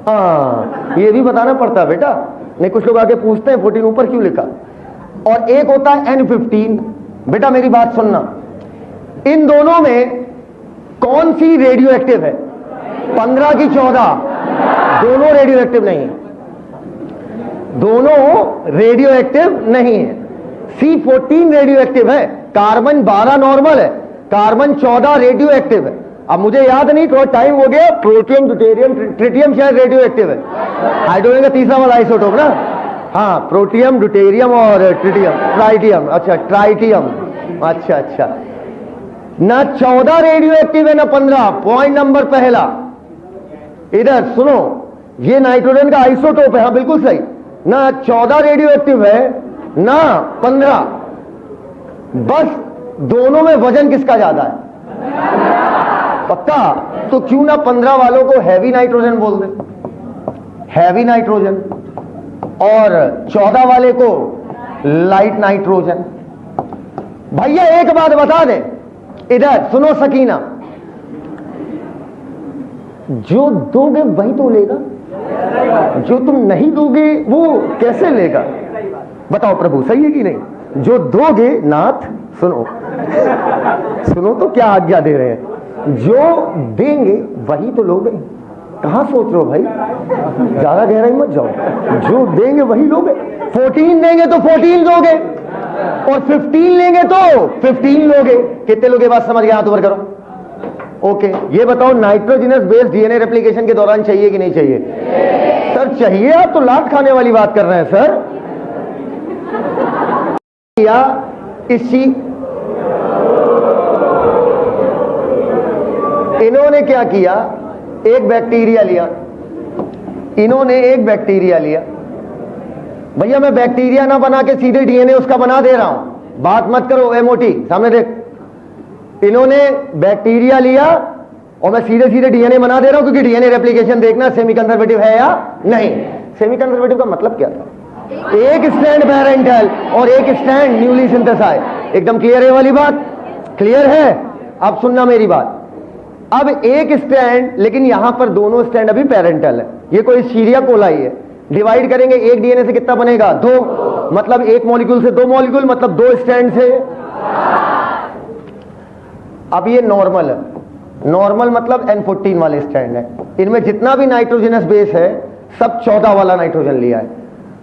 हाँ ये भी बताना पड़ता है बेटा, नहीं कुछ लोग आके पूछते हैं 14 ऊपर क्यों लिखा। और एक होता है N15। बेटा मेरी बात सुनना, इन दोनों में कौन सी रेडियो एक्टिव है? 15 की 14? दोनों रेडियो एक्टिव नहीं है, दोनों रेडियो एक्टिव नहीं है। C14 रेडियो एक्टिव है, कार्बन 12 नॉर्मल है, कार्बन 14 रेडियो एक्टिव है। अब मुझे याद नहीं, थोड़ा टाइम हो गया। प्रोटियम, ड्यूटेरियम, ट्रिटियम शायद रेडियो एक्टिव है। हाइड्रोजन का तीसरा वाला आइसोटोप ना? हाँ, प्रोटियम, ड्यूटेरियम और ट्रिटियम, ट्राइटियम। अच्छा ट्राइटियम, अच्छा। ना 14 रेडियो एक्टिव है ना 15। पॉइंट नंबर पहला, इधर सुनो, ये नाइट्रोजन का आइसोटोप है। हाँ बिल्कुल सही, ना 14 रेडियो एक्टिव है ना 15। बस दोनों में वजन किसका ज्यादा है? पक्का? तो क्यों ना 15 वालों को हैवी नाइट्रोजन बोल दे, हैवी नाइट्रोजन, और 14 वाले को लाइट नाइट्रोजन। भैया एक बात बता दे, इधर सुनो सकीना, जो दोगे वही तो लेगा, जो तुम नहीं दोगे वो कैसे लेगा? बताओ प्रभु, सही है कि नहीं? जो दोगे नाथ, सुनो तो क्या आज्ञा दे रहे हैं, जो देंगे वही तो लोगे। कहां सोच रहे हो भाई, ज्यादा गहराई मत जाओ। जो देंगे वही लोगे। 14 देंगे तो 14 दोगे, और 15 लेंगे तो 15 लोगे। कितने लोगे? बात समझ गए? हाथ ऊपर करो। ओके, ये बताओ नाइट्रोजनस बेस्ड डीएनए रेप्लिकेशन के दौरान चाहिए कि नहीं चाहिए? सर चाहिए, आप तो लात खाने वाली बात कर रहे हैं सर। या इसी इन्होंने क्या किया, एक बैक्टीरिया लिया, इन्होंने एक बैक्टीरिया लिया। भैया मैं बैक्टीरिया ना बना के सीधे डीएनए उसका बना दे रहा हूं, बात मत करो। मोटी सामने देख, इन्होंने बैक्टीरिया लिया और मैं सीधे सीधे डीएनए बना दे रहा हूं, क्योंकि डीएनए रेप्लिकेशन देखना सेमी कंजर्वेटिव है या नहीं। सेमी कंजर्वेटिव का मतलब क्या था? एक स्ट्रैंड पैरेंटल और एक स्ट्रैंड न्यूली सिंथेसाइज्ड। एकदम क्लियर है वाली बात? क्लियर है? अब सुनना मेरी बात। अब एक स्ट्रैंड, लेकिन यहां पर दोनों स्ट्रैंड अभी पैरेंटल है। ये कोई सीरिया कोलाई है। डिवाइड करेंगे एक डीएनए से कितना बनेगा? 2, मतलब एक मॉलिक्यूल से 2 मॉलिक्यूल, मतलब 2 स्ट्रैंड से। अब ये नॉर्मल है, नॉर्मल मतलब N14 वाले स्ट्रैंड है। इनमें जितना भी नाइट्रोजनस बेस है सब 14 वाला नाइट्रोजन लिया है।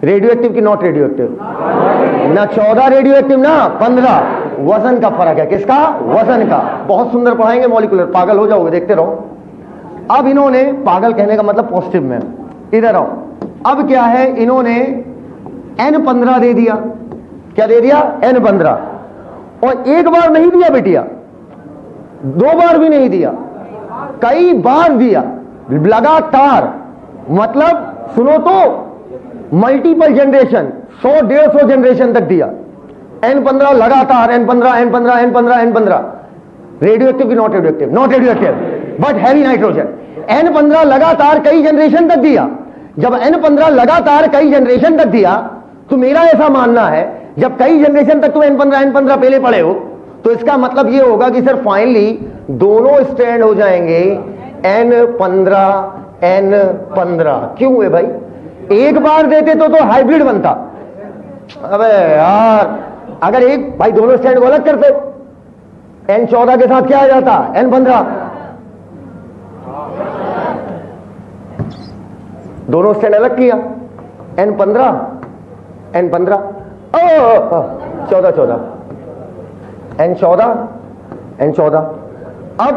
रेडियो एक्टिव की नॉट रेडियो एक्टिव? ना 14 रेडियो एक्टिव ना 15। वजन का फर्क है। किसका? वजन का। बहुत सुंदर पढ़ाएंगे मॉलिक्यूलर, पागल हो जाओगे, देखते रहो। अब इन्होंने, पागल कहने का मतलब पॉजिटिव में, इधर आओ। अब क्या है, इन्होंने N15 दे दिया। क्या दे दिया? N15। और एक बार नहीं दिया बेटिया, 2 बार भी नहीं दिया, कई बार दिया, लगातार। मतलब सुनो तो, मल्टीपल जनरेशन, 100-150 जनरेशन तक दिया। N15 लगातार, N15 N15 N15 N15। Radio active की not radio active? Not radio active but heavy nitrogen. N15 लगातार कई जनरेशन तक दिया। जब N15 लगातार कई जनरेशन तक दिया, तो मेरा ऐसा मानना है, जब कई जनरेशन तक तुम N15 पहले पढ़े हो, तो इसका मतलब यह होगा कि सर फाइनली दोनों स्ट्रैंड हो जाएंगे N15 N15। क्यों है भाई? एक बार देते तो हाइब्रिड बनता। अबे यार, अगर एक भाई दोनों स्ट्रैंड को अलग करते, N14 के साथ क्या आ जाता? N15। दोनों स्ट्रैंड अलग किया, N15 N15 14 N14 N14। अब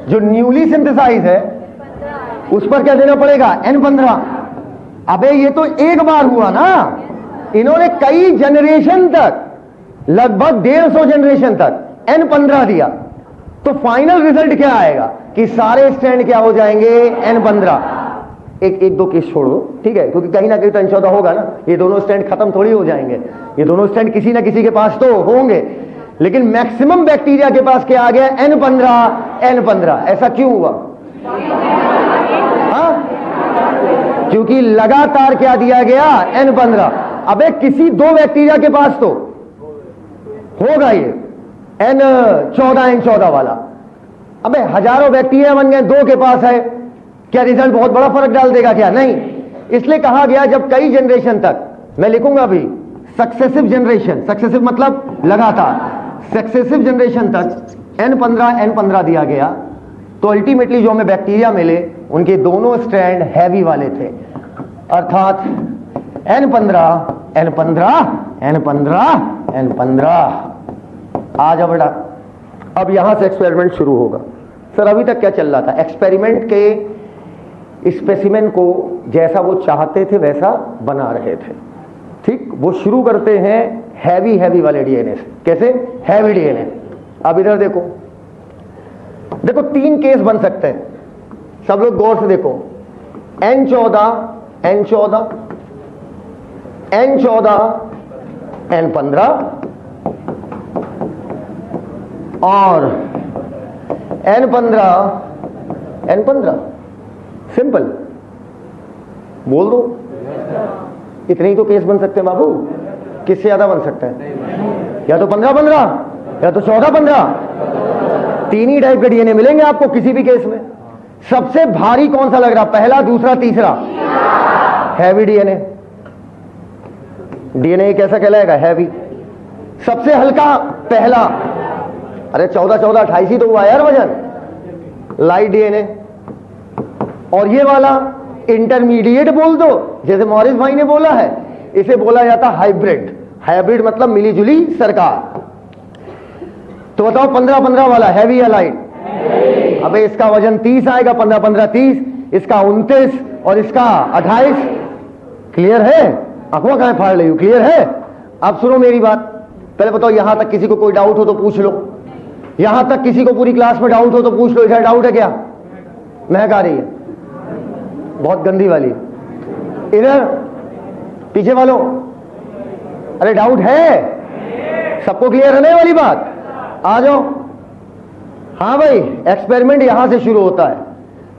जो न्यूली सिंथेसाइज है उस पर क्या देना पड़ेगा? N15। अबे ये तो एक बार हुआ ना, इन्होंने कई जनरेशन तक, लगभग 150 जनरेशन तक N15 दिया। तो फाइनल रिजल्ट क्या आएगा कि सारे स्ट्रैंड क्या हो जाएंगे? N15। एक दो केस छोड़ो, ठीक है, क्योंकि कहीं ना कहीं तो N14 होगा ना। ये दोनों स्ट्रैंड खत्म थोड़ी हो जाएंगे, ये दोनों स्ट्रैंड किसी ना किसी के पास तो होंगे। लेकिन मैक्सिमम बैक्टीरिया के पास क्या आ गया? N15। ऐसा क्यों हुआ? हाँ, क्योंकि लगातार क्या दिया गया? N15। अबे किसी 2 बैक्टीरिया के पास तो होगा ये N14 वाला। अबे हजारों बैक्टीरिया बन गए, 2 के पास है, क्या रिजल्ट बहुत बड़ा फर्क डाल देगा? क्या नहीं। इसलिए कहा गया जब कई जनरेशन तक, मैं लिखूंगा अभी, सक्सेसिव जनरेशन, सक्सेसिव मतलब लगातार, सक्सेसिव जनरेशन तक N15 दिया गया, तो अल्टीमेटली जो हमें बैक्टीरिया मिले उनके दोनों स्ट्रैंड हैवी वाले थे। अर्थात N15 आ जा बेटा। अब यहां से एक्सपेरिमेंट शुरू होगा। सर अभी तक क्या चल रहा था? एक्सपेरिमेंट के स्पेसिमेन को जैसा वो चाहते थे वैसा बना रहे थे, ठीक। वो शुरू करते हैं हैवी वाले डीएनए से। कैसे? Heavy DNA. अब इधर देखो, 3 केस बन सकते हैं, सब लोग गौर से देखो। N14 N15 और N15 सिंपल बोल दो। इतने ही तो केस बन सकते हैं बाबू, किससे ज्यादा बन सकते हैं? या तो 15 या तो 14-15। 3 ही टाइप के डीएनए मिलेंगे आपको किसी भी केस में। सबसे भारी कौन सा लग रहा? पहला, दूसरा, तीसरा? Heavy DNA. डीएनए कैसा कहलाएगा? हैवी। सबसे हल्का पहला। अरे 14 28 ही तो हुआ यार वजन। Light DNA. और ये वाला इंटरमीडिएट बोल दो, जैसे मॉरिस भाई ने बोला है, इसे बोला जाता हाइब्रिड। हाइब्रिड मतलब मिली जुली सरकार। तो बताओ 15 वाला हैवी या लाइट? अबे इसका वजन 30 आएगा, 15 30, इसका 29 और इसका 28। क्लियर है? आंखों कहां फाड़ रही हो? क्लियर है? अब सुनो मेरी बात, पहले बताओ यहां तक किसी को कोई डाउट हो तो पूछ लो, यहां तक किसी को पूरी क्लास में डाउट हो तो पूछ लो। इधर डाउट है क्या? महक आ रही है बहुत गंदी वाली, इधर पीछे वालों, अरे डाउट है? सबको क्लियर है ना वाली बात? आ जाओ। हाँ भाई, एक्सपेरिमेंट यहां से शुरू होता है,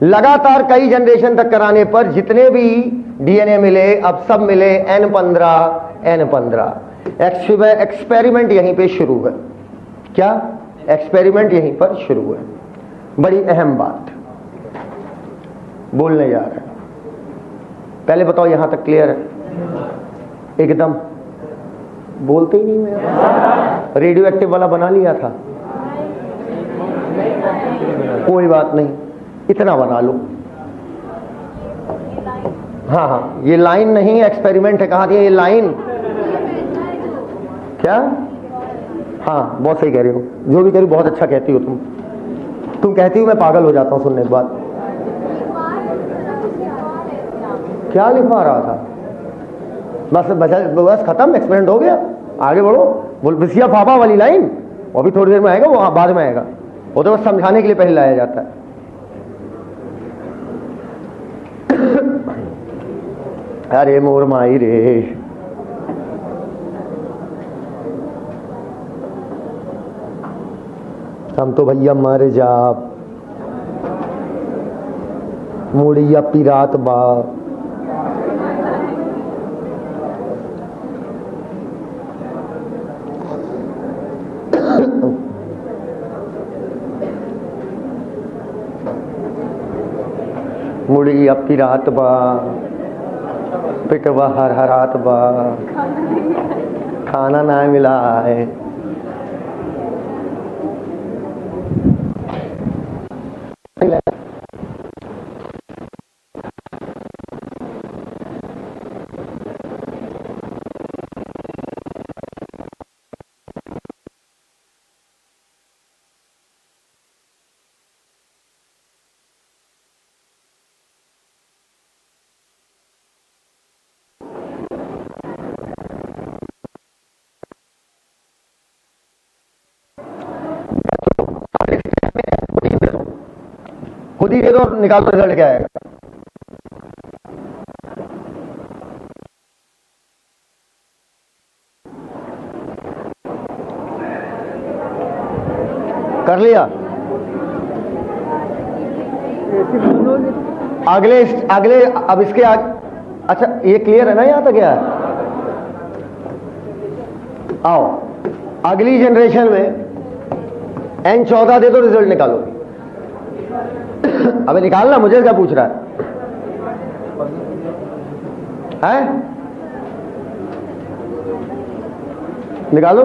लगातार कई जनरेशन तक कराने पर जितने भी डीएनए मिले, अब सब मिले N15 एक्सपेरिमेंट यहीं पे शुरू है। क्या एक्सपेरिमेंट यहीं पर शुरू है? बड़ी अहम बात बोलने जा रहे हैं। पहले बताओ यहां तक क्लियर है? एकदम बोलते ही नहीं। मैं रेडियो एक्टिव वाला बना लिया था, कोई बात नहीं, इतना बना लो। हाँ हाँ, ये लाइन नहीं एक्सपेरिमेंट है। कहाँ दिया ये लाइन? क्या? हाँ बहुत सही कह रही हो, जो भी कह रही हो बहुत अच्छा कहती हो तुम कहती हो मैं पागल हो जाता हूँ सुनने के बाद। क्या लिखवा रहा था? बस खत्म, एक्सपेरिमेंट हो गया, आगे बढ़ो। बोल विसिया फाफा वाली लाइन, वो भी थोड़ी देर में आएगा, वो बाद में आएगा, वो तो बस समझाने के लिए पहले लाया जाता है। अरे मोर माई रे, हम तो भैया मर जा, मुड़िया पिरात बा। मुड़ी अब की रात बा, पिटवा हर रात बा, खाना ना मिला है। खुद ही दे दो, निकालो रिजल्ट क्या आएगा। कर लिया? अगले अब इसके आगे, अच्छा ये क्लियर है ना यहां तक? यार आओ, अगली जनरेशन में N14 दे दो, रिजल्ट निकालो। अबे निकालना, मुझे क्या पूछ रहा है? निकालो।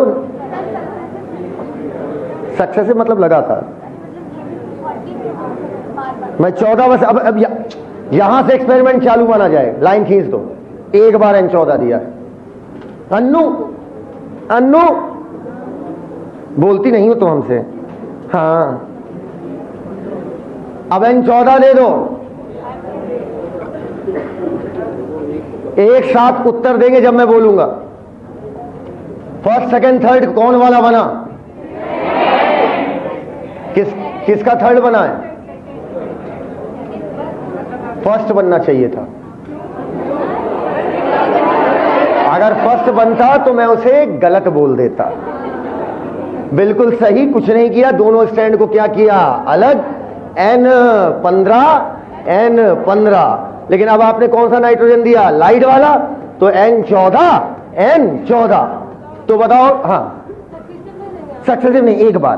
सक्सेसिव मतलब लगातार। मैं 14 बस, अब यहां से एक्सपेरिमेंट चालू माना जाए। लाइन खींच दो, एक बार N14 दिया है। अन्नू बोलती नहीं हो तो हमसे। हाँ अब N14 दे दो, एक साथ उत्तर देंगे जब मैं बोलूंगा। फर्स्ट सेकंड थर्ड कौन वाला बना? किसका थर्ड बना है? फर्स्ट बनना चाहिए था। अगर फर्स्ट बनता तो मैं उसे गलत बोल देता। बिल्कुल सही, कुछ नहीं किया, दोनों स्टैंड को क्या किया? अलग। N15, लेकिन अब आपने कौन सा नाइट्रोजन दिया? लाइट वाला, तो N14। तो बताओ। हाँ सक्सेसिव नहीं, एक बार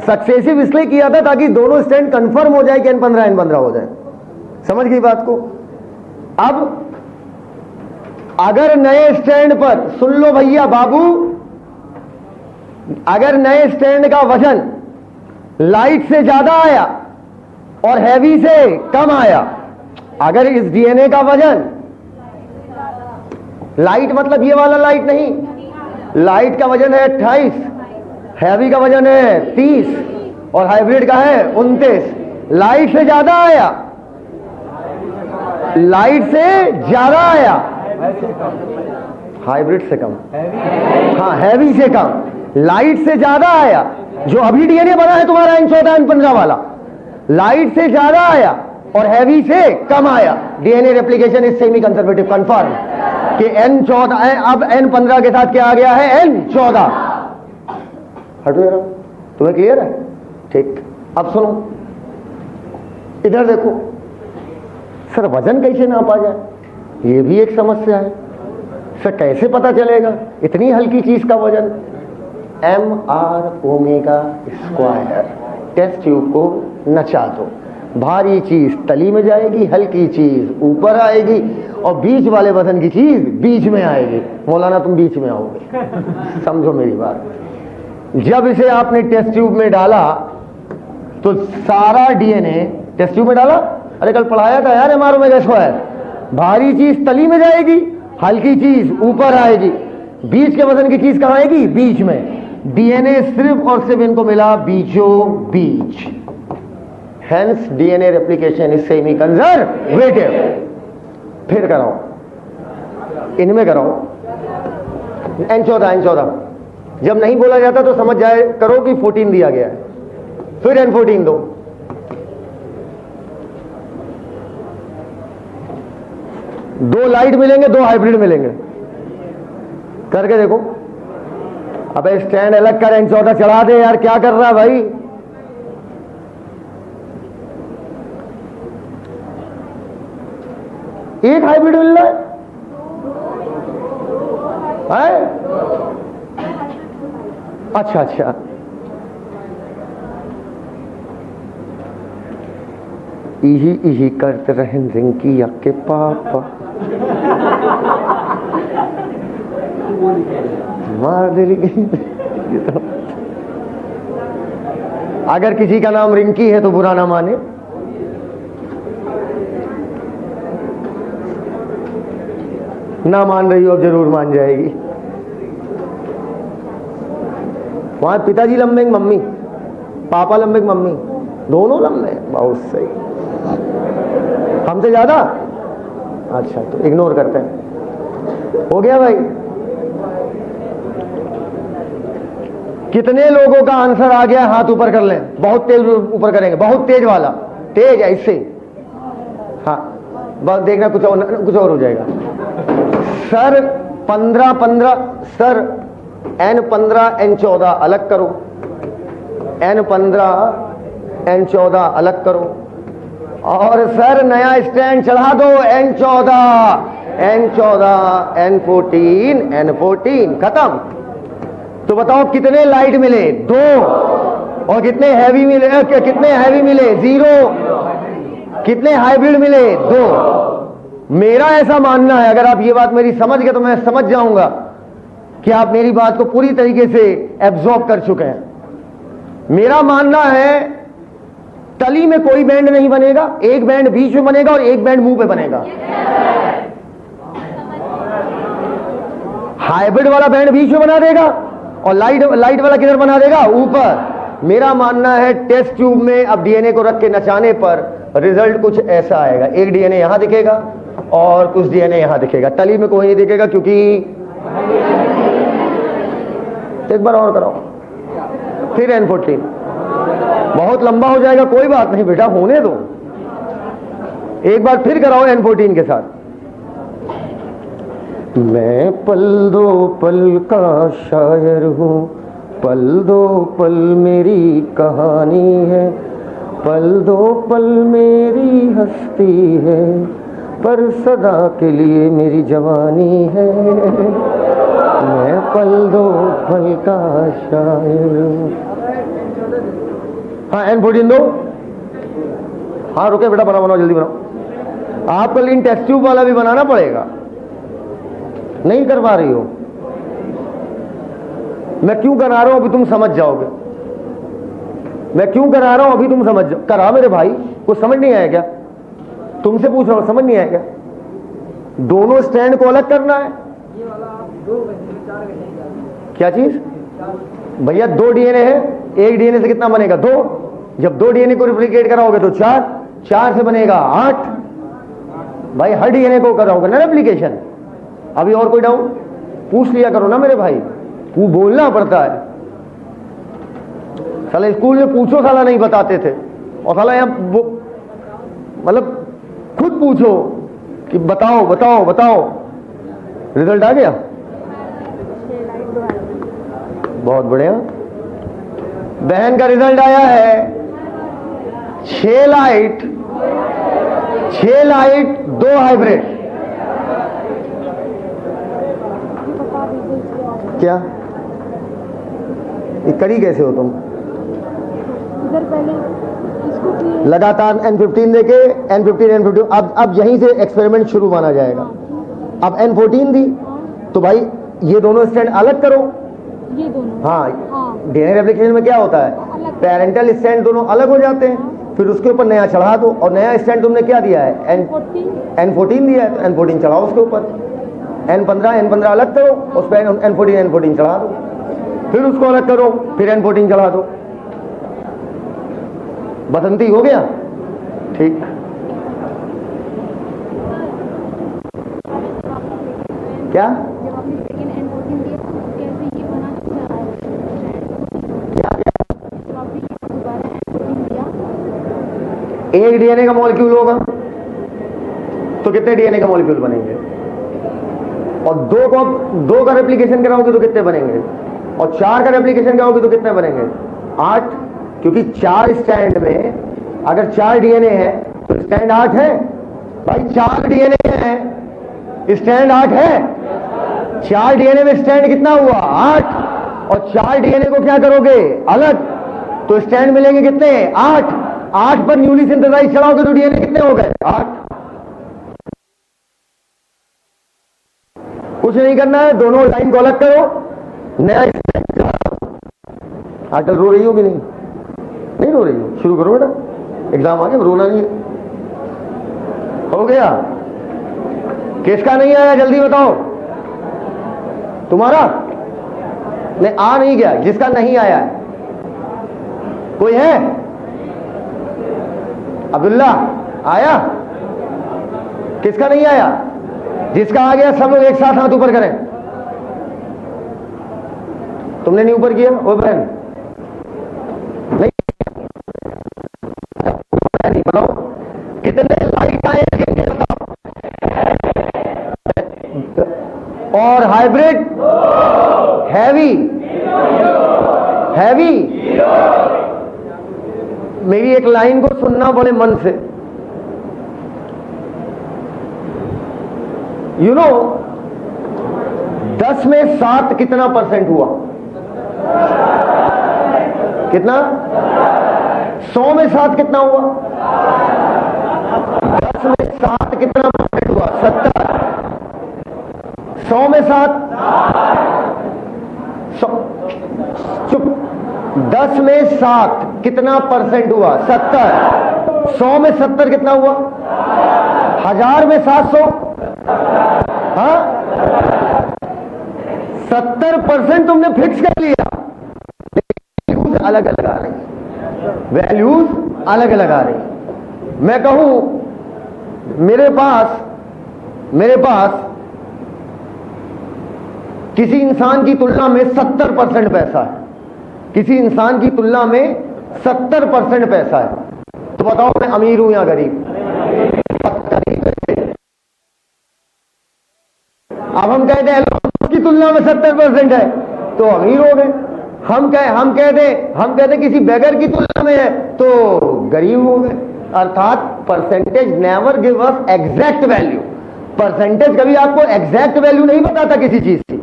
सक्सेसिव इसलिए किया था ताकि दोनों स्टैंड कंफर्म हो जाए कि N15 हो जाए। समझ गई बात को? अब अगर नए स्टैंड पर, सुन लो भैया बाबू, अगर नए स्टैंड का वजन लाइट से ज्यादा आया और हैवी से कम आया, अगर इस डीएनए का वजन, लाइट मतलब ये वाला लाइट नहीं, लाइट का वजन है 28, हैवी का वजन है 30 और हाइब्रिड का है 29, लाइट से ज्यादा आया, लाइट से ज्यादा आया हाइब्रिड से कम, हाँ हैवी से कम, लाइट से ज्यादा आया। जो अभी डीएनए बना है तुम्हारा N14 N15 वाला, लाइट से ज्यादा आया और हैवी से कम आया। DNA replication is semi conservative, confirm कि N14 अब N15 के साथ क्या आ गया है, N14। हटो जरा, तुम्हें क्लियर है? ठीक, अब सुनो, इधर देखो सर, वजन कैसे नापा जाए, ये भी एक समस्या है सर। कैसे पता चलेगा इतनी हल्की चीज का वजन? mR²। टेस्ट ट्यूब को नचा दो, भारी चीज तली में जाएगी, हल्की चीज ऊपर आएगी और बीच वाले वजन की चीज बीच में आएगी। मौलाना तुम बीच में आओगे, समझो मेरी बात। जब इसे आपने टेस्ट ट्यूब में डाला तो सारा डीएनए टेस्ट ट्यूब में डाला, अरे कल पढ़ाया था यार mR²। भारी चीज तली में जाएगी, हल्की चीज ऊपर आएगी, बीच के वजन की चीज कहां आएगी, बीच में। डीएनए सिर्फ और सिर्फ इनको मिला बीचों बीच, hence DNA replication is semi conservative. फिर कराओ, इनमें कराओ N14। जब नहीं बोला जाता तो समझ जाए करो कि 14 दिया गया है, फिर N14 दो। दो लाइट मिलेंगे, दो हाइब्रिड मिलेंगे, करके देखो। अबे स्टैंड अलग कर, N14 चढ़ा दे यार, क्या कर रहा है भाई? एक हाइब्रिड मिल रहा है? अच्छा अच्छा, इही करते रहे रिंकी के पापा, मार दे। अगर किसी का नाम रिंकी है तो बुरा ना माने। ना मान रही हो, अब जरूर मान जाएगी। वहां पिताजी लंबे, मम्मी पापा लंबे, मम्मी दोनों लंबे, बहुत सही। हमसे ज्यादा? अच्छा, तो इग्नोर करते हैं। हो गया भाई? कितने लोगों का आंसर आ गया? हाथ ऊपर कर लें, बहुत तेज ऊपर करेंगे, बहुत तेज वाला, तेज ऐसे। हाँ बस देखना, कुछ और हो जाएगा। सर 15 सर N15 N14 अलग करो, N15 N14 अलग करो, और सर नया स्टैंड चढ़ा दो, N14 N14 N14, खत्म। तो बताओ कितने लाइट मिले? 2। और कितने हैवी मिले? कितने हैवी मिले? 0। कितने हाइब्रिड मिले? 2। मेरा ऐसा मानना है, अगर आप ये बात मेरी समझ गए तो मैं समझ जाऊंगा कि आप मेरी बात को पूरी तरीके से एब्जॉर्ब कर चुके हैं। मेरा मानना है तली में कोई बैंड नहीं बनेगा, एक बैंड बीच में बनेगा और एक बैंड मुंह पे बनेगा। हाइब्रिड वाला बैंड बीच में बना देगा और लाइट वाला किधर बना देगा? ऊपर। मेरा मानना है टेस्ट ट्यूब में अब डीएनए को रख के नचाने पर रिजल्ट कुछ ऐसा आएगा, एक डीएनए यहां दिखेगा और कुछ डीएनए यहां दिखेगा, तली में कोई नहीं दिखेगा क्योंकि। एक बार और कराओ, फिर N14। बहुत लंबा हो जाएगा, कोई बात नहीं बेटा, होने दो। एक बार फिर कराओ N14 के साथ। मैं पल दो पल का शायर हूँ, पल दो पल मेरी कहानी है, पल दो पल मेरी हस्ती है, पर सदा के लिए मेरी जवानी है। मैं पल दो पल का शायर हूँ। हाँ N14 दो। हाँ रुके बेटा, बनाओ जल्दी बनाओ। आपको लेकिन टेस्ट ट्यूब वाला भी बनाना पड़ेगा, नहीं कर पा रही हो। मैं क्यों करा रहा हूं अभी तुम समझ जाओगे। मैं क्यों करा रहा हूं अभी तुम समझ जाओ। करा मेरे भाई, कुछ समझ नहीं आया क्या? तुमसे पूछ रहा हूं, समझ नहीं आया क्या? दोनों स्टैंड को अलग करना है। क्या चीज भैया? 2 डीएनए है, एक डीएनए से कितना बनेगा? 2। जब 2 डीएनए को रिप्लिकेट कराओगे तो 4 से बनेगा 8। भाई हर डीएनए को कराओगे ना रेप्लिकेशन, अभी और कोई डाउट पूछ लिया करो ना मेरे भाई, तू बोलना पड़ता है। साला स्कूल में पूछो साला नहीं बताते थे, और साला यहाँ मतलब खुद पूछो कि बताओ बताओ बताओ। रिजल्ट आ गया, बहुत बढ़िया। बहन का रिजल्ट आया है 6 लाइट 2 हाइब्रिड। क्या ये करी कैसे हो तुम? इधर पहले इसको किए। लगातार N15 देके N15 अब यहीं से एक्सपेरिमेंट शुरू माना जाएगा। अब N14 दी तो भाई ये दोनों स्टैंड अलग करो। ये दोनों हाँ, हाँ। डीएनए रेप्लिकेशन में क्या होता है, अलग। पेरेंटल स्टैंड दोनों अलग हो जाते हैं, फिर उसके ऊपर नया चढ़ा दो। और नया स्टैंड तुमने क्या दिया है, N14 दिया है, तो N14 चढ़ाओ उसके ऊपर। N15 अलग करो, उस पर N14 चढ़ा दो, फिर उसको अलग करो, फिर N14 चढ़ा दो। बसंती हो गया, ठीक। क्या जब आपने सेकंड N14 दिया तो कैसे ये बना क्या क्या जब आपने दोबारा N14 दिया एक डीएनए का मॉलिक्यूल होगा तो कितने डीएनए का मॉलिक्यूल बनेंगे, और दो का रेप्लिकेशन कराओगे तो कितने बनेंगे, और 4 का रेप्लिकेशन कराओगे तो कितने बनेंगे, 8। क्योंकि 4 स्टैंड में अगर 4 डीएनए है तो स्टैंड 8 है भाई। 4 डीएनए है, स्टैंड 8 है। 4 डीएनए में स्टैंड कितना हुआ, 8। और 4 डीएनए को क्या करोगे, अलग, तो स्टैंड मिलेंगे कितने, 8। 8 पर न्यूली सिंथेसाइज चढ़ाओगे तो डीएनए कितने हो गए, 8। कुछ नहीं करना है, दोनों लाइन को अलग करो, नया स्टैंड चढ़ाओ। आजकल रो रही हो कि नहीं, नहीं रो रही हो, शुरू करो बेटा, एग्जाम आ गया, रोना नहीं है। हो गया, किसका नहीं आया जल्दी बताओ, तुम्हारा नहीं आ नहीं गया, जिसका नहीं आया है कोई है, अब्दुल्ला आया, किसका नहीं आया, जिसका आ गया सब लोग एक साथ हाथ ऊपर करें। तुमने नहीं ऊपर किया वो बहन, नहीं बताओ कितने लाइट आए बताओ। और हाइब्रिड हैवी मेरी एक लाइन को सुनना बड़े मन से। यू नो 10 में 7 कितना परसेंट हुआ, कितना, 100 में 7 कितना हुआ, 10 में 7 कितना परसेंट हुआ, 70। 100 में 7 चुप, 10 में 7 कितना परसेंट हुआ, 70। 100 में 70 कितना हुआ, 1000 में 700, हाँ 70% तुमने फिक्स कर लिया। वैल्यूज अलग अलग आ रही, वैल्यूज अलग अलग आ रही। मैं कहूं मेरे पास किसी इंसान की तुलना में 70% पैसा है, किसी इंसान की तुलना में 70% पैसा है, तो बताओ मैं अमीर हूं या गरीब? अब हम कहते हैं की तुलना में 70% है तो अमीर हो गए। हम कहते किसी बेगर की तुलना में है तो गरीब हो गए। अर्थात percentage never give us exact value. Percentage कभी आपको एग्जैक्ट वैल्यू नहीं बताता किसी चीज की।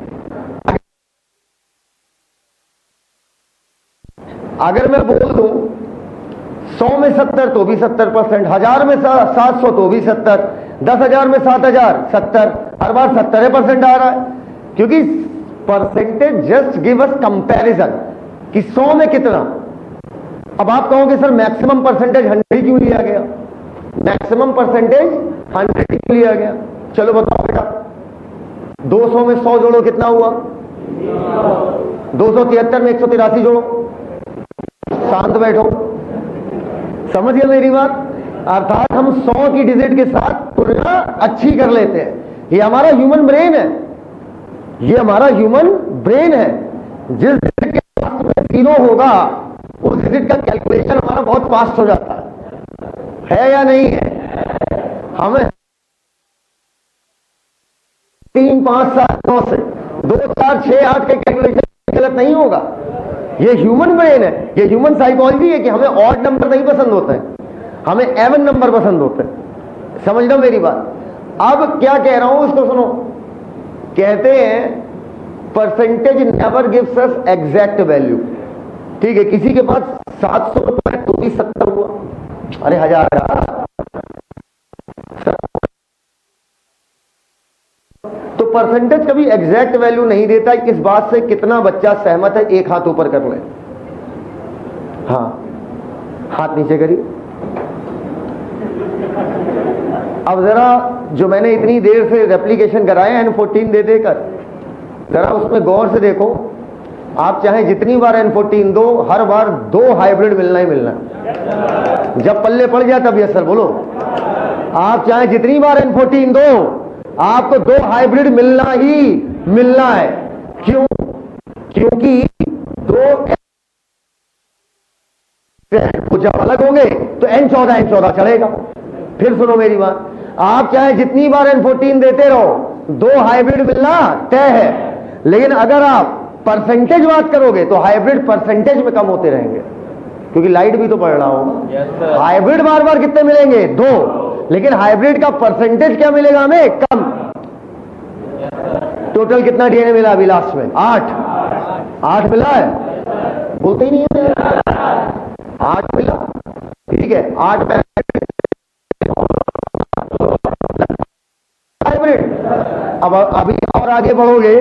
अगर मैं बोल दूं 100 में 70 तो भी 70%, 1000 में 700 तो भी 70, 10,000 में 7,000 70, हर बार 70% आ रहा है, क्योंकि percentage just give us comparison कि 100 में कितना। अब आप कहोगे सर मैक्सिमम परसेंटेज 100 क्यों लिया गया, मैक्सिमम परसेंटेज 100 क्यों लिया गया? चलो बताओ बेटा, 200 में 100 जोड़ो कितना हुआ, 273 में 183 जोड़ो। शांत बैठो, समझिए मेरी बात। अर्थात हम 100 की डिजिट के साथ तुलना अच्छी कर लेते हैं, ये हमारा ह्यूमन ब्रेन है, ये हमारा ह्यूमन ब्रेन है। जिस डिजिट के पास में 0 होगा उस डिजिट का कैलकुलेशन हमारा बहुत फास्ट हो जाता है या नहीं है? हमें 3, 5, 7, 9 से 2, 4, 6, 8 के कैलकुलेशन गलत नहीं होगा। ये ह्यूमन ब्रेन है, ये ह्यूमन साइकोलॉजी है कि हमें ऑड नंबर नहीं पसंद होते हैं, हमें एवन नंबर पसंद होते हैं। समझ लो मेरी बात। अब क्या कह रहा हूं इसको सुनो। कहते हैं percentage never gives us exact value. ठीक है, किसी के पास 700 रुपए तो भी 70 हुआ, अरे 1000 का, तो परसेंटेज कभी एग्जैक्ट वैल्यू नहीं देता। इस बात से कितना बच्चा सहमत है? एक हाथ ऊपर कर ले। हाँ, हाथ नीचे करिए। अब जरा जो मैंने इतनी देर से रेप्लिकेशन कराए N14 दे देकर, जरा उसमें गौर से देखो। आप चाहे जितनी बार N14 दो, हर बार 2 हाइब्रिड मिलना ही मिलना। जब पल्ले पड़ जाए तब यस सर बोलो। आप चाहे जितनी बार N14 दो, आपको 2 हाइब्रिड मिलना ही मिलना है। क्यों? क्योंकि 2 जब अलग होंगे तो N14 चलेगा। फिर सुनो मेरी बात, आप चाहे जितनी बार N14 देते रहो, 2 हाइब्रिड मिलना तय है। लेकिन अगर आप परसेंटेज बात करोगे तो हाइब्रिड परसेंटेज में कम होते रहेंगे, क्योंकि लाइट भी तो पड़ रहा होगा। हाइब्रिड बार बार कितने मिलेंगे? 2, लेकिन हाइब्रिड का परसेंटेज क्या मिलेगा हमें? कम। टोटल कितना डीएनए मिला अभी लास्ट में? 8 मिला है, बोलते ही नहीं है। 8 मिला, ठीक है। 8 में हाइब्रिड। अब अभी और आगे बढ़ोगे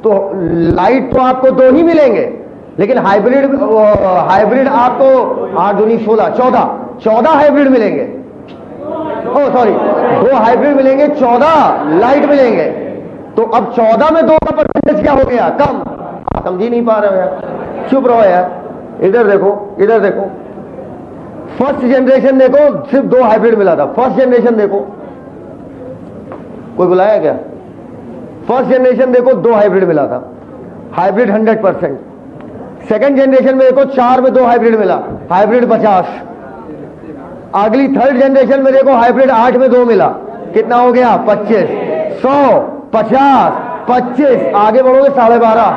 तो लाइट तो आपको 2 ही मिलेंगे, लेकिन हाइब्रिड आपको 8 दूनी 16, 14 हाइब्रिड मिलेंगे। ओ सॉरी, 2 हाइब्रिड मिलेंगे, 14 लाइट मिलेंगे। तो अब 14 में 2 का परसेंटेज क्या हो गया? कम। आप समझ नहीं पा रहे हो यार, चुप रहो यार। इधर देखो, इधर देखो। फर्स्ट जनरेशन देखो, सिर्फ 2 हाइब्रिड मिला था। फर्स्ट जनरेशन देखो, कोई बुलाया क्या? फर्स्ट जनरेशन देखो 2 हाइब्रिड मिला था, हाइब्रिड 100%। सेकंड जनरेशन में देखो 4 में 2 हाइब्रिड मिला, हाइब्रिड 50। अगली थर्ड जनरेशन में देखो हाइब्रिड 8 में 2 मिला, कितना हो गया? 25। 100, 50, 25, आगे बढ़ोगे 12.5।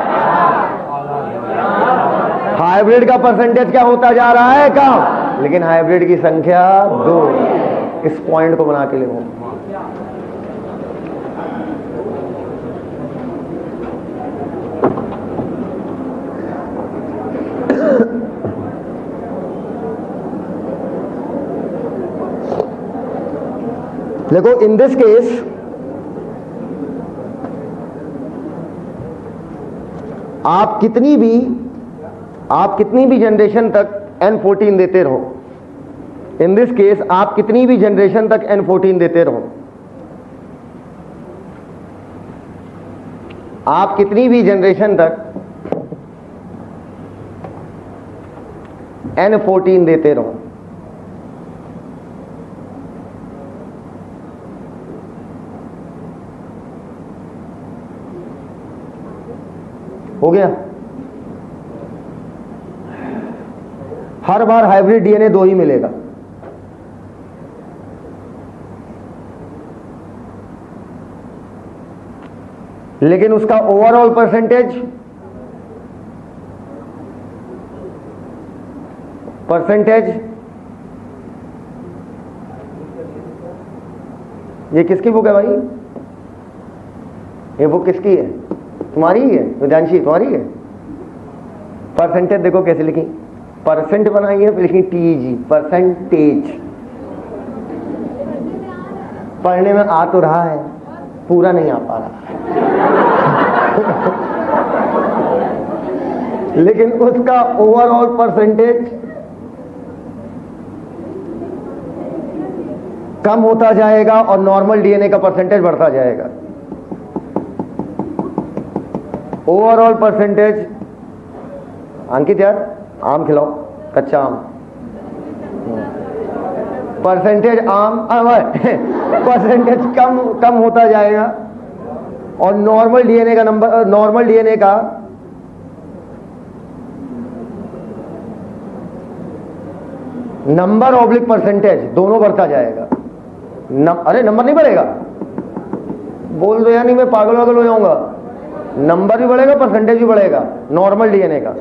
हाइब्रिड का परसेंटेज क्या होता जा रहा है? कम, लेकिन हाइब्रिड की संख्या 2। इस पॉइंट को बना के ले। देखो, इन दिस केस आप कितनी भी जनरेशन तक N14 देते रहो। इन दिस केस आप कितनी भी जनरेशन तक N14 देते रहो, आप कितनी भी जनरेशन तक N14 देते रहो, हो गया। हर बार हाइब्रिड डीएनए 2 ही मिलेगा। लेकिन उसका ओवरऑल परसेंटेज ये किसकी बुक है भाई? ये बुक किसकी है? तुम्हारी ही है विद्यांशी, तुम्हारी है। परसेंटेज देखो कैसे लिखी, परसेंट बनाई है, फिर लिखी TEG, परसेंटेज। पढ़ने में आ तो रहा है, पूरा नहीं आ पा रहा लेकिन उसका ओवरऑल परसेंटेज कम होता जाएगा और नॉर्मल डीएनए का परसेंटेज बढ़ता जाएगा। ओवरऑल परसेंटेज, अंकित यार आम खिलाओ, कच्चा आम। परसेंटेज परसेंटेज कम होता जाएगा और नॉर्मल डीएनए का नंबर, नॉर्मल डीएनए का नंबर ऑब्लिक परसेंटेज दोनों बढ़ता जाएगा। अरे नंबर नहीं बढ़ेगा, बोल दो यार, नहीं मैं पागल वागल हो जाऊंगा। नंबर भी बढ़ेगा, परसेंटेज भी बढ़ेगा नॉर्मल डीएनए का।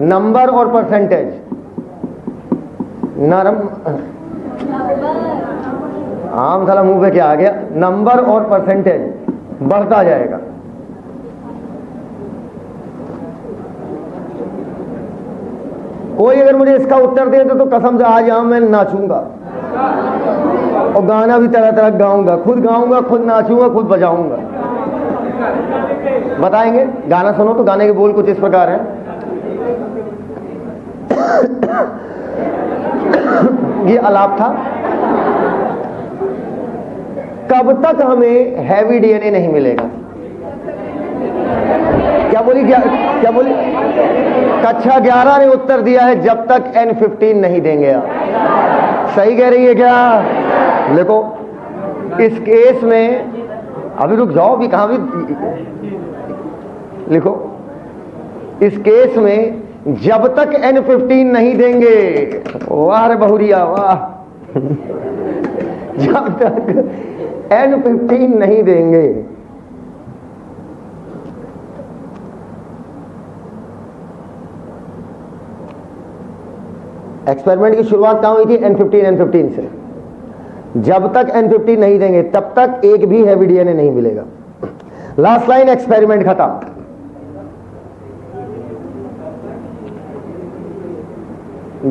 नंबर और परसेंटेज, नरम आम साला मुंह पे क्या आ गया, नंबर और परसेंटेज बढ़ता जाएगा। कोई अगर मुझे इसका उत्तर दे तो कसम से आज यहां मैं नाचूंगा और गाना भी तरह तरह गाऊंगा, खुद नाचूंगा, खुद बजाऊंगा। बताएंगे? गाना सुनो तो गाने के बोल कुछ इस प्रकार हैं। ये आलाप था। कब तक हमें हैवी डीएनए नहीं मिलेगा? क्या बोली? कक्षा 11 ने उत्तर दिया है जब तक N15 नहीं देंगे आप। सही कह रही है क्या? देखो इस केस में, अभी रुक जाओ, अभी कहां भी लिखो। इस केस में जब तक N15 नहीं देंगे, वाह रे बहुरिया वाह, जब तक N15 नहीं देंगे एक्सपेरिमेंट की शुरुआत कहां हुई थी? N15 से। जब तक N15 नहीं देंगे तब तक एक भी हैवी डीएनए नहीं मिलेगा। लास्ट लाइन, एक्सपेरिमेंट खत्म।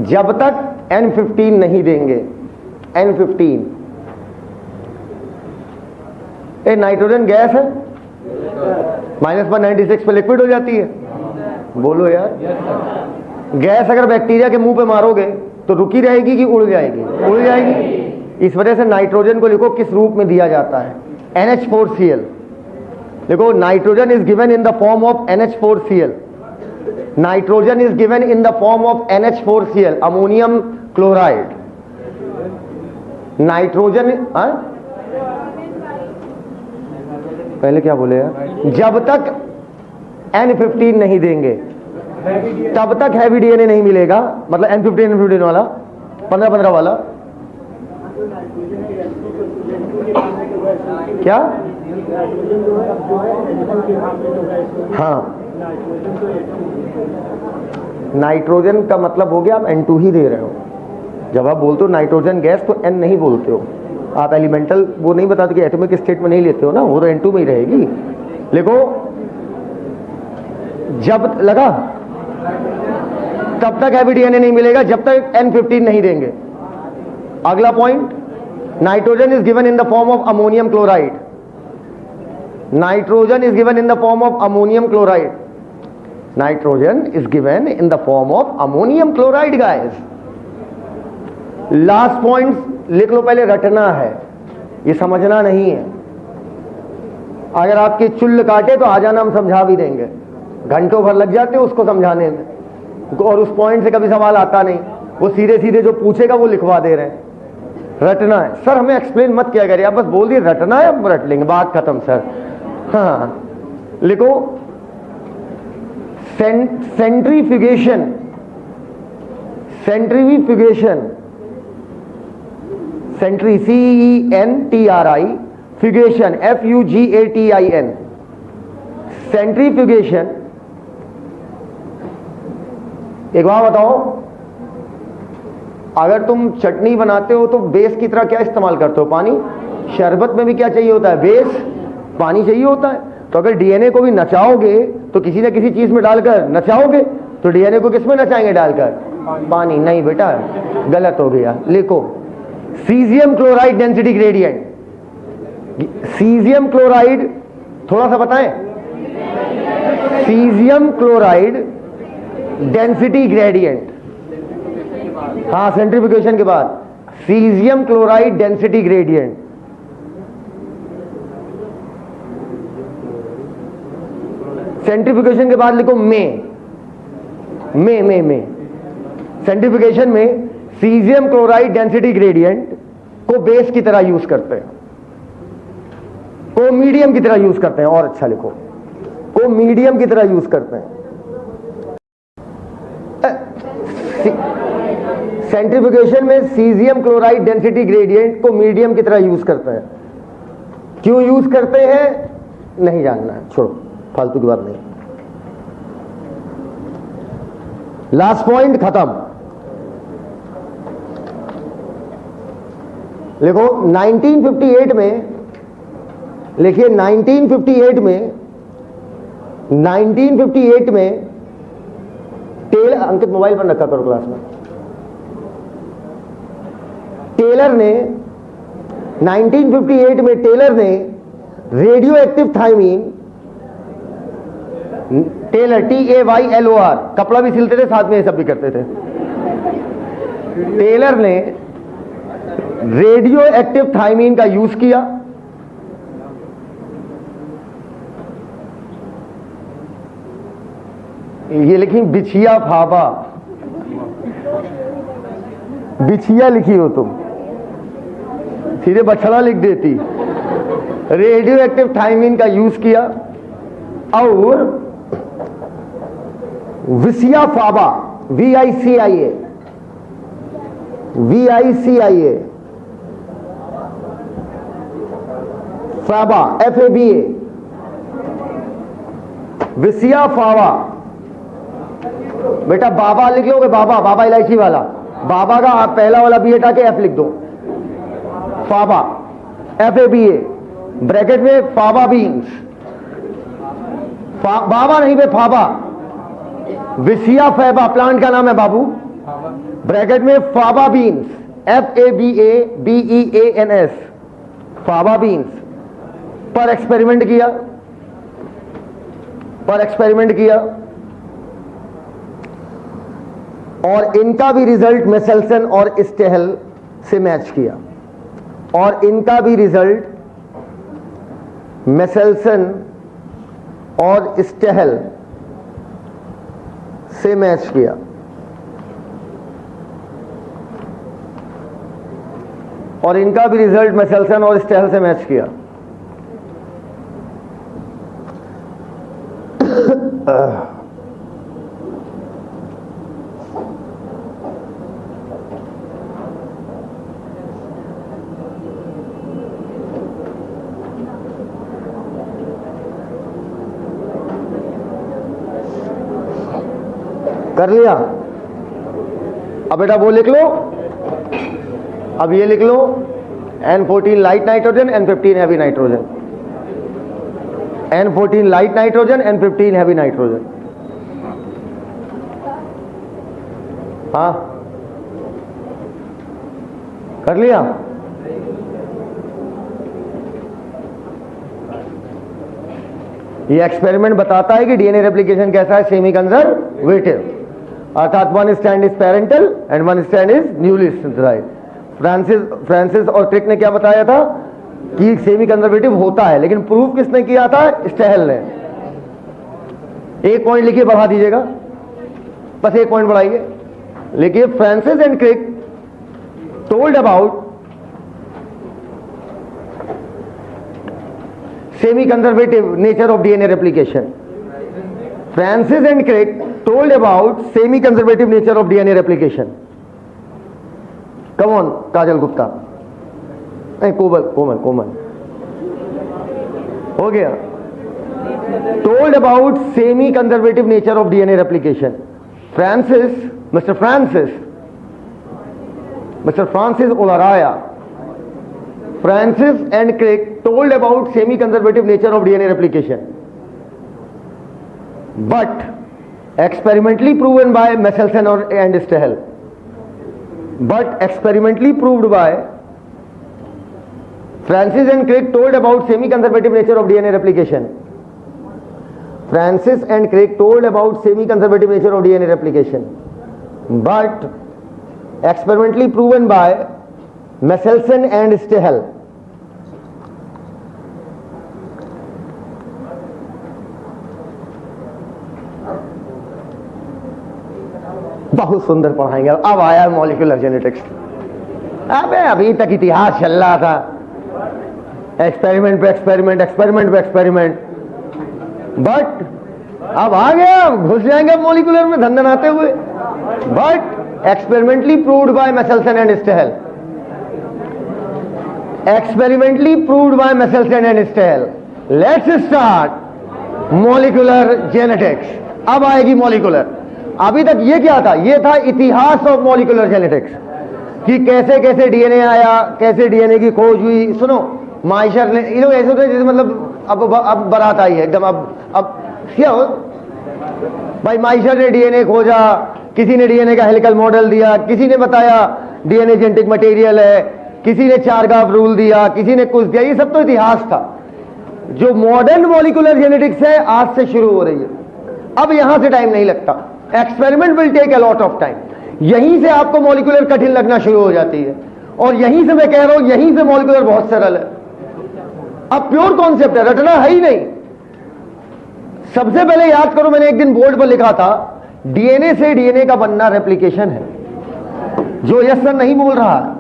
जब तक N15 नहीं देंगे, N15 ये नाइट्रोजन गैस है, -196 पे लिक्विड हो जाती है। बोलो यार, गैस अगर बैक्टीरिया के मुंह पे मारोगे तो रुकी रहेगी कि उड़ जाएगी? उड़ जाएगी। इस वजह से नाइट्रोजन को लिखो किस रूप में दिया जाता है? NH4Cl। देखो nitrogen is given in the form of NH4Cl। Nitrogen is given in the form of NH4Cl, ammonium chloride. Nitrogen पहले क्या बोले यार? जब तक N15 नहीं देंगे तब तक हैवी डीएनए नहीं मिलेगा। मतलब N15 वाला 15 वाला क्या? हाँ, नाइट्रोजन का मतलब हो गया आप N2 ही दे रहे हो। जब आप बोलते हो नाइट्रोजन गैस तो N नहीं बोलते हो आप। एलिमेंटल वो नहीं बताते कि एटॉमिक स्टेट में नहीं लेते हो ना, वो तो N2 में ही रहेगी। देखो जब लगा तब तक हैवी डीएनए नहीं मिलेगा जब तक N15 नहीं देंगे। अगला point, nitrogen is given in the form of ammonium chloride. Nitrogen is given in the form of ammonium chloride. Nitrogen is given in the form of ammonium chloride guys. Last point लिख लो, पहले रटना है, ये समझना नहीं है। अगर आपकी चुल्ल काटे तो आ जाना, हम समझा भी देंगे। घंटों भर लग जाते हैं उसको समझाने में, और उस पॉइंट से कभी सवाल आता नहीं। वो सीधे सीधे जो पूछेगा वो लिखवा दे रहे हैं। रटना है। सर हमें एक्सप्लेन मत किया करिए, आप बस बोल दिए रटना है, अब रट लेंगे, बात खत्म सर। हाँ लिखो, centrifugation. Centrifugation, centri CENTRI, fugation FUGATIN। Centrifugation, एक बात बताओ, अगर तुम चटनी बनाते हो तो बेस की तरह क्या इस्तेमाल करते हो? पानी। शरबत में भी क्या चाहिए होता है? बेस, पानी चाहिए होता है। तो अगर डीएनए को भी नचाओगे तो किसी न किसी चीज में डालकर नचाओगे, तो डीएनए को किस में नचाएंगे? डालकर पानी। नहीं बेटा, गलत हो गया। लिखो, caesium chloride density gradient. Caesium chloride थोड़ा सा बताएं। सीजियम क्लोराइड डेंसिटी ग्रेडियंट, हाँ सेंट्रीफ्यूगेशन के बाद caesium chloride density gradient. Centrifugation के बाद लिखो में सेंट्रीफ्यूगेशन में सीजियम क्लोराइड डेंसिटी ग्रेडियंट को बेस की तरह यूज करते हैं। को मीडियम की तरह यूज करते हैं, और अच्छा लिखो, को मीडियम की तरह यूज करते हैं। सेंट्रीफ्यूगेशन में सीजियम क्लोराइड डेंसिटी ग्रेडियंट को मीडियम की तरह यूज करते हैं। क्यों यूज करते हैं नहीं जानना है, छोड़ो, फालतू की बात नहीं। लास्ट पॉइंट खत्म। देखो 1958 में, लिखिए 1958 में अंकित मोबाइल पर रखा करो क्लास में। टेलर ने 1958 में टेलर ने radioactive thymine, Taylor TAYLOR, कपड़ा भी सिलते थे साथ में ये सब भी करते थे। टेलर ने रेडियो एक्टिव थायमीन का यूज किया, ये लिखी बिछिया फाबा, बिछिया लिखी हो तुम, सीधे बछड़ा लिख देती। रेडियो एक्टिव थायमीन का यूज किया और विसिया फाबा, VICIA, फाबा, FABA, विसिया फाबा। बेटा बाबा लिख लोगे, बाबा, बाबा इलायची वाला, बाबा का आप पहला वाला बी हटा के F लिख दो, फाबा, FABA, ब्रैकेट में फाबा बीन्स, बाबा नहीं बे फाबा, विसिया फैबा प्लांट का नाम है बाबू, ब्रैकेट में फाबा बीन्स, FABABEANS, फाबा बीन्स पर एक्सपेरिमेंट किया, और इनका भी रिजल्ट मेसेल्सन और स्टेहल से मैच किया, और इनका भी रिजल्ट मेसेल्सन और स्टेहल से मैच किया। और इनका भी रिजल्ट मेसेल्सन और स्टेहल से मैच किया। कर लिया? अब बेटा वो लिख लो, अब ये लिख लो, N14 light nitrogen, N15 heavy nitrogen, N14 light nitrogen, N15 heavy nitrogen. हाँ कर लिया? ये एक्सपेरिमेंट बताता है कि डीएनए रेप्लिकेशन कैसा है, सेमी कंजर्वेटिव, अर्थात one strand is parental and one strand is newly synthesized. Francis और क्रिक ने क्या बताया था कि सेमी कंजर्वेटिव होता है, लेकिन प्रूफ किसने किया था? स्टेहल ने। एक पॉइंट लिखिए, बढ़ा दीजिएगा, बस एक पॉइंट बढ़ाइए, लिखिए Francis and Crick told about semi-conservative nature of DNA replication. Francis and Crick told about semi-conservative nature of DNA replication. Come on, काजल गुप्ता, कोमल हो गया। Told about semi-conservative nature of DNA replication. Mr. Francis Olaraya, Francis and Crick told about semi-conservative nature of DNA replication, but experimentally proven by Meselson and Stehel. But experimentally proved by Francis and Crick told about semi-conservative nature of DNA replication. Francis and Crick told about semi-conservative nature of DNA replication, but experimentally proven by Meselson and Stehel. बहुत सुंदर पढ़ाएंगे। अब आया molecular genetics. अबे अभी तक इतिहास चल रहा था, एक्सपेरिमेंट पे एक्सपेरिमेंट, एक्सपेरिमेंट पे एक्सपेरिमेंट, बट अब आ गया, घुस जाएंगे मॉलिक्यूलर में धंधनाते हुए। But experimentally proved by Meselson and Stahl, experimentally proved by Meselson and Stahl. Let's start molecular genetics. अब आएगी मॉलिक्यूलर। अभी तक ये क्या था? ये था इतिहास ऑफ मॉलिक्यूलर जेनेटिक्स, कि कैसे कैसे डीएनए आया, कैसे डीएनए की खोज हुई। सुनो, माइशर ने, ये लोग ऐसे होते हैं जैसे मतलब अब बारात आई है एकदम। अब क्या हो भाई, माइशर ने डीएनए खोजा, किसी ने डीएनए का हेलिकल मॉडल दिया, किसी ने बताया डीएनए जेनेटिक मटेरियल है, किसी ने चारगाफ रूल दिया, किसी ने कुछ दिया। ये सब तो इतिहास था। जो मॉडर्न मॉलिक्यूलर जेनेटिक्स है आज से शुरू हो रही है। अब यहां से टाइम नहीं लगता। Experiment will take a lot of time. यहीं से आपको मॉलिक्यूलर कठिन लगना शुरू हो जाती है, और यहीं से मैं कह रहा हूं, यहीं से मॉलिक्यूलर बहुत सरल है। अब प्योर कॉन्सेप्ट है, रटना है ही नहीं। सबसे पहले याद करो, मैंने एक दिन बोर्ड पर लिखा था, डीएनए से डीएनए का बनना रेप्लिकेशन है। जो यस सर नहीं बोल रहा,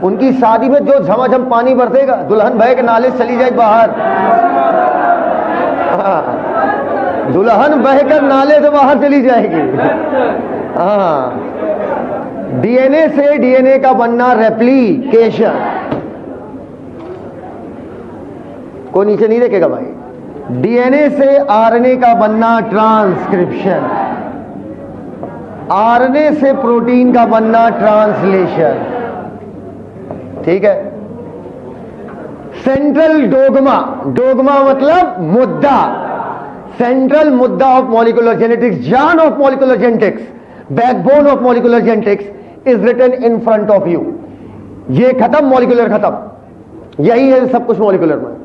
उनकी शादी में जो झमाझम पानी बरसेगा, दुल्हन बह के नाले चली जाए बाहर। दुल्हन बहकर नाले से बाहर चली जाएगी। हाँ, डीएनए से डीएनए का बनना रेप्लिकेशन। कोई नीचे नहीं देखेगा भाई। डीएनए से आरएनए का बनना ट्रांसक्रिप्शन, आरएनए से प्रोटीन का बनना ट्रांसलेशन। ठीक है। सेंट्रल डोगमा, डोगमा मतलब मुद्दा, सेंट्रल मुद्दा ऑफ मॉलिक्यूलर जेनेटिक्स, जान of molecular genetics, backbone of molecular genetics is written in front of you. ये खत्म, मॉलिक्यूलर खत्म, यही है सब कुछ मॉलिक्यूलर में।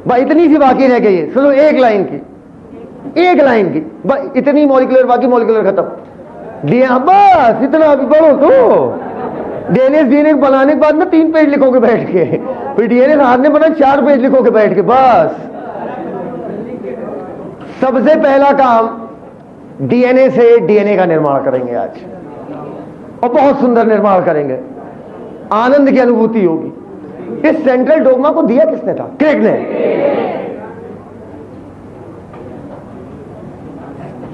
बस इतनी सी बाकी रह गई है, सुनो, एक लाइन की, एक लाइन की, बस इतनी मॉलिक्यूलर बाकी, मॉलिक्यूलर खत्म। डीएनए बस इतना, अभी पढ़ो तो। डीएनए बनाने के बाद में 3 पेज लिखोगे बैठ के, फिर डीएनए हाथ में बना 4 पेज लिखोगे बैठ के। बस सबसे पहला काम, डीएनए से डीएनए का निर्माण करेंगे आज, और बहुत सुंदर निर्माण करेंगे, आनंद की अनुभूति होगी। इस सेंट्रल डोगमा को दिया किसने था? क्रेग ने।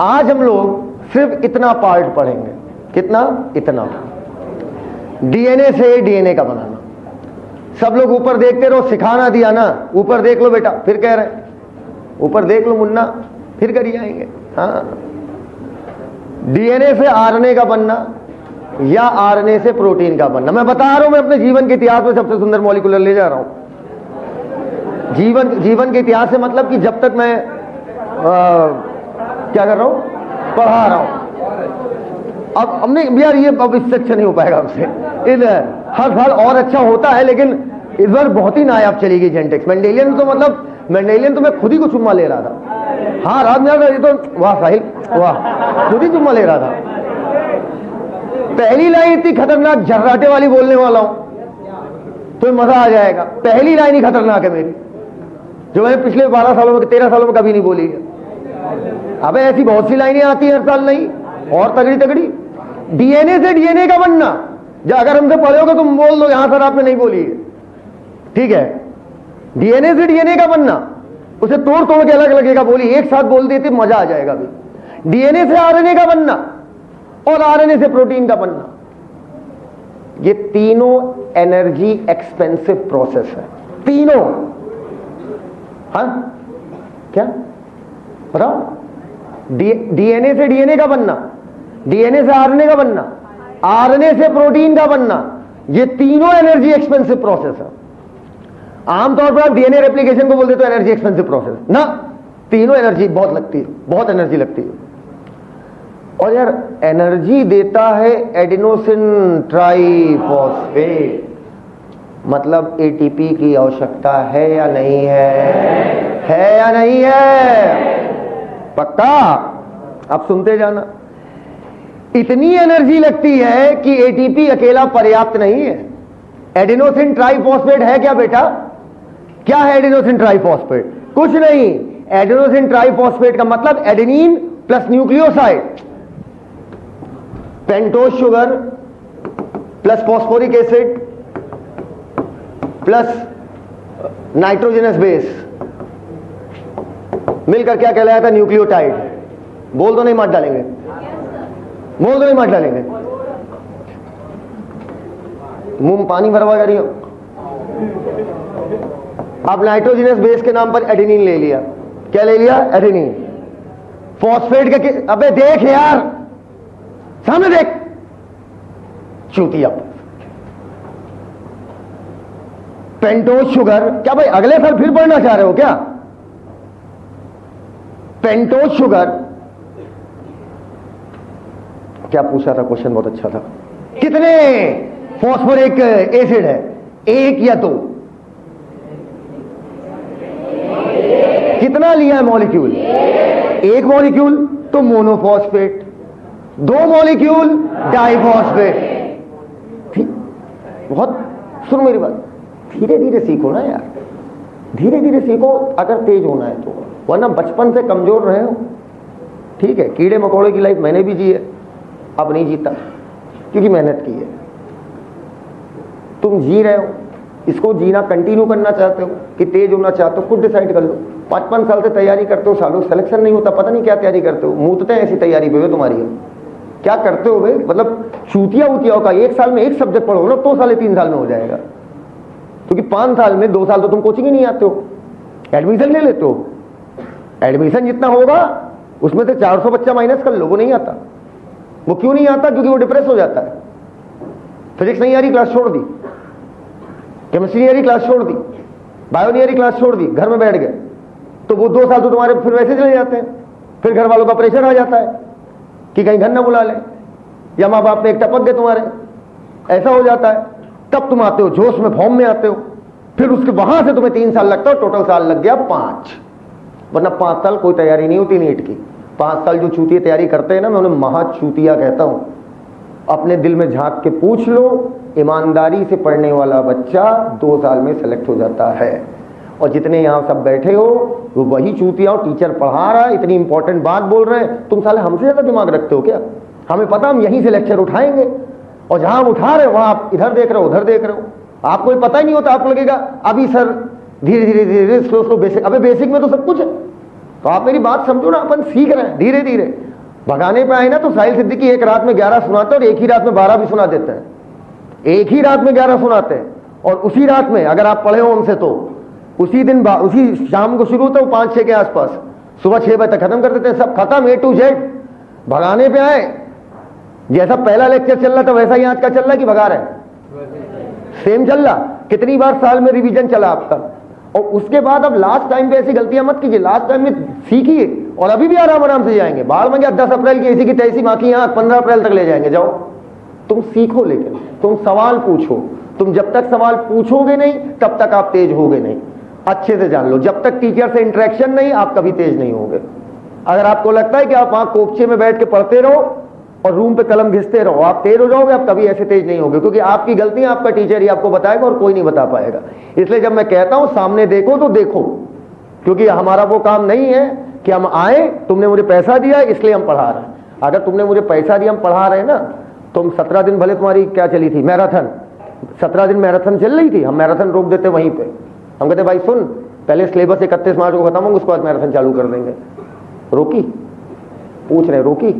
आज हम लोग सिर्फ इतना पार्ट पढ़ेंगे। कितना? इतना। डीएनए से डीएनए का बनाना। सब लोग ऊपर देखते रहो, सिखाना दिया ना, ऊपर देख लो बेटा, फिर कह रहे हैं ऊपर देख लो मुन्ना, फिर करिए आएंगे। हाँ, डीएनए से आरएनए का बनना या आरएनए से प्रोटीन का बनना। मैं बता रहा हूं, मैं अपने जीवन के इतिहास में सबसे सुंदर मॉलिक्यूलर ले जा रहा हूं। जीवन के इतिहास से मतलब कि जब तक मैं क्या कर रहा हूं, पढ़ा रहा हूं। अब हमने यार, ये अब इससे अच्छा नहीं हो पाएगा हमसे। हर साल और अच्छा होता है, लेकिन इस बार बहुत ही नायाब चली गई जेनेटिक्स। मेंडेलियन तो मतलब, मेंडेलियन तो मैं खुद ही को चुम्मा ले रहा था। हाँ, रात में ये तो वाह साहिल वाह, खुद ही चुम्मा ले रहा था। पहली लाइन इतनी खतरनाक झर्राटे वाली बोलने वाला हूं, तो मजा आ जाएगा। पहली लाइन ही खतरनाक है मेरी, जो मैंने पिछले 12 सालों में, 13 सालों में कभी नहीं बोली है। अबे ऐसी बहुत सी लाइनें आती हैं हर साल, नहीं और तगड़ी तगड़ी। डीएनए से डीएनए का बनना, जो अगर हमसे पढ़ोगे तुम बोल दो यहां सर आपने नहीं बोली है, ठीक है। डीएनए से डीएनए का बनना, उसे तोड़ तोड़ के अलग लगेगा बोली, एक साथ बोल देते मजा आ जाएगा भी। डीएनए से आरएनए का बनना और आरएनए से प्रोटीन का बनना, ये तीनों एनर्जी एक्सपेंसिव प्रोसेस है, तीनों। हाँ क्या बताओ? डीएनए से डीएनए का बनना, डीएनए से आरएनए का बनना, आरएनए से प्रोटीन का बनना, ये तीनों एनर्जी एक्सपेंसिव प्रोसेस है। आमतौर पर आप डीएनए रेप्लिकेशन को बोल देते हो एनर्जी एक्सपेंसिव प्रोसेस ना, तीनों एनर्जी बहुत लगती है, बहुत एनर्जी लगती है। और यार एनर्जी देता है एडिनोसिन ट्राइफॉस्फेट, मतलब एटीपी की आवश्यकता है या नहीं है या नहीं है? पक्का? अब सुनते जाना। इतनी एनर्जी लगती है कि एटीपी अकेला पर्याप्त नहीं है। एडिनोसिन ट्राइफॉस्फेट है क्या बेटा? क्या है एडिनोसिन ट्राइफॉस्फेट? कुछ नहीं। एडिनोसिन ट्राइफॉस्फेट का मतलब adenine plus nucleoside, pentose sugar plus phosphoric acid plus nitrogenous base मिलकर क्या कहलाया था? न्यूक्लियोटाइड। बोल दो नहीं मत डालेंगे, बोल दो नहीं मत डालेंगे। मुंह में पानी भरवा कर रही हो। अब नाइट्रोजनस बेस के नाम पर एडेनिन ले लिया। क्या ले लिया? एडेनिन। फॉस्फेट के अबे देख यार, सामने देख, चूतिया। Pentose sugar. क्या भाई अगले साल फिर पढ़ना चाह रहे हो क्या? Pentose sugar. क्या पूछा था क्वेश्चन? बहुत अच्छा था। कितने फॉस्फोरिक एसिड है? एक या दो? कितना लिया है मॉलिक्यूल? एक मॉलिक्यूल तो मोनोफॉस्फेट, दो मॉलिक्यूल डाइफॉस्फेट। ठीक, बहुत सुनो मेरी बात, धीरे धीरे सीखो ना यार, धीरे धीरे सीखो अगर तेज होना है तो, वरना बचपन से कमजोर रहे हो। ठीक है, कीड़े मकोड़े की लाइफ मैंने भी जी है, अब नहीं जीता क्योंकि मेहनत की है। तुम जी रहे हो, इसको जीना कंटिन्यू करना चाहते हो कि तेज होना चाहते हो, खुद डिसाइड कर लो। 55 साल से तैयारी करते हो, सालों सिलेक्शन नहीं होता, पता नहीं क्या तैयारी करते हो, मूतते हैं ऐसी तैयारी पे तुम्हारी। क्या करते हो भाई? मतलब चूतिया उतिया का एक साल में एक सब्जेक्ट पढ़ो ना तो 3.5 साल में हो जाएगा, क्योंकि 5 साल में 2 साल तो तुम कोचिंग ही नहीं आते हो, एडमिशन ले लेते हो। एडमिशन जितना होगा उसमें से 400 बच्चा माइनस कर लो, वो नहीं आता। वो क्यों नहीं आता? क्योंकि वो डिप्रेस हो जाता है। फिजिक्स नहीं आ रही, क्लास छोड़ दी, केमिस्ट्री नहीं आ रही, क्लास छोड़ दी, बायो नहीं आ रही, क्लास छोड़ दी, घर में बैठ गए, तो वो 2 साल तो तुम्हारे फिर वैसे चले जाते हैं। फिर घर वालों का प्रेशर आ जाता है कि कहीं घर ना बुला ले, या माँ बाप ने एक टपक गए तुम्हारे, ऐसा हो जाता है। तब तुम आते हो जोश में, फॉर्म में आते हो, फिर उसके वहां से तुम्हें 3 साल लगता है, टोटल साल लग गया 5। वरना 5 साल कोई तैयारी नहीं होती नीट की। 5 साल जो चूतिया तैयारी करते हैं ना, मैं उन्हें महाचूतिया कहता हूं। अपने दिल में झांक के पूछ लो, ईमानदारी से पढ़ने वाला बच्चा 2 साल में सेलेक्ट हो जाता है। और जितने यहां सब बैठे हो वो वही चूतिया हो, टीचर पढ़ा रहा है, इतनी इंपॉर्टेंट बात बोल रहे हैं, तुम साले हमसे ज्यादा दिमाग रखते हो क्या? हमें पता, हम यहीं से लेक्चर उठाएंगे, और जहां हम उठा रहे हो वहां आप इधर देख रहे हो, उधर देख रहे हो, आपको भी पता ही नहीं होता। आपको लगेगा अभी सर धीरे धीरे धीरे स्लो स्लो बेसिक, अबे बेसिक में तो सब कुछ है। तो आप मेरी बात समझो ना, अपन सीख रहे हैं धीरे धीरे। भगाने पे आए ना तो साहिल सिद्दीकी एक रात में 11 सुनाते हैं और एक ही रात में 12 भी सुना देते हैं। एक ही रात में 11 सुनाते हैं, और उसी रात में अगर आप पढ़े हो उनसे तो उसी दिन उसी शाम को शुरू होता है 5-6 के आसपास, सुबह 6 बजे तक खत्म कर देते हैं, सब खत्म A to Z। भगाने पे आए, जैसा पहला लेक्चर चल रहा था वैसा ही आज का चल रहा है कि भगा रहे हैं? सेम चल रहा। कितनी बार साल में रिवीजन चला आपका? और उसके बाद अब लास्ट टाइम पे ऐसी गलतियां मत कीजिए, लास्ट टाइम में सीखिए, और अभी भी आराम आराम से जाएंगे। बाल में क्या 10 अप्रैल की ऐसी की तैसी बाकी यहाँ 15 अप्रैल तक ले जाएंगे। जाओ तुम सीखो, लेकिन तुम सवाल पूछो। तुम जब तक सवाल पूछोगे नहीं तब तक आप तेज होगे नहीं। अच्छे से जान लो, जब तक टीचर से इंटरेक्शन नहीं आप कभी तेज नहीं होगे। अगर आपको लगता है कि आप वहां कोपचे में बैठ के पढ़ते रहो और रूम पे कलम घिसते रहो आप तेज हो जाओगे, आप कभी ऐसे तेज नहीं होगे, क्योंकि आपकी गलती आपका टीचर ही आपको बताएगा और कोई नहीं बता पाएगा। इसलिए जब मैं कहता हूं सामने देखो तो देखो, क्योंकि हमारा वो काम नहीं है कि हम आए, तुमने मुझे पैसा दिया इसलिए हम पढ़ा रहे हैं। अगर तुमने मुझे पैसा दिया हम पढ़ा रहे हैं ना, तुम 17 दिन भले तुम्हारी क्या चली थी मैराथन, 17 दिन मैराथन चल रही थी, हम मैराथन रोक देते वहीं पे। हम कहते भाई सुन, पहले सिलेबस 31 मार्च को खत्म होगा, उसके बाद मैराथन चालू कर देंगे। रोकी? पूछ रहे रोकी?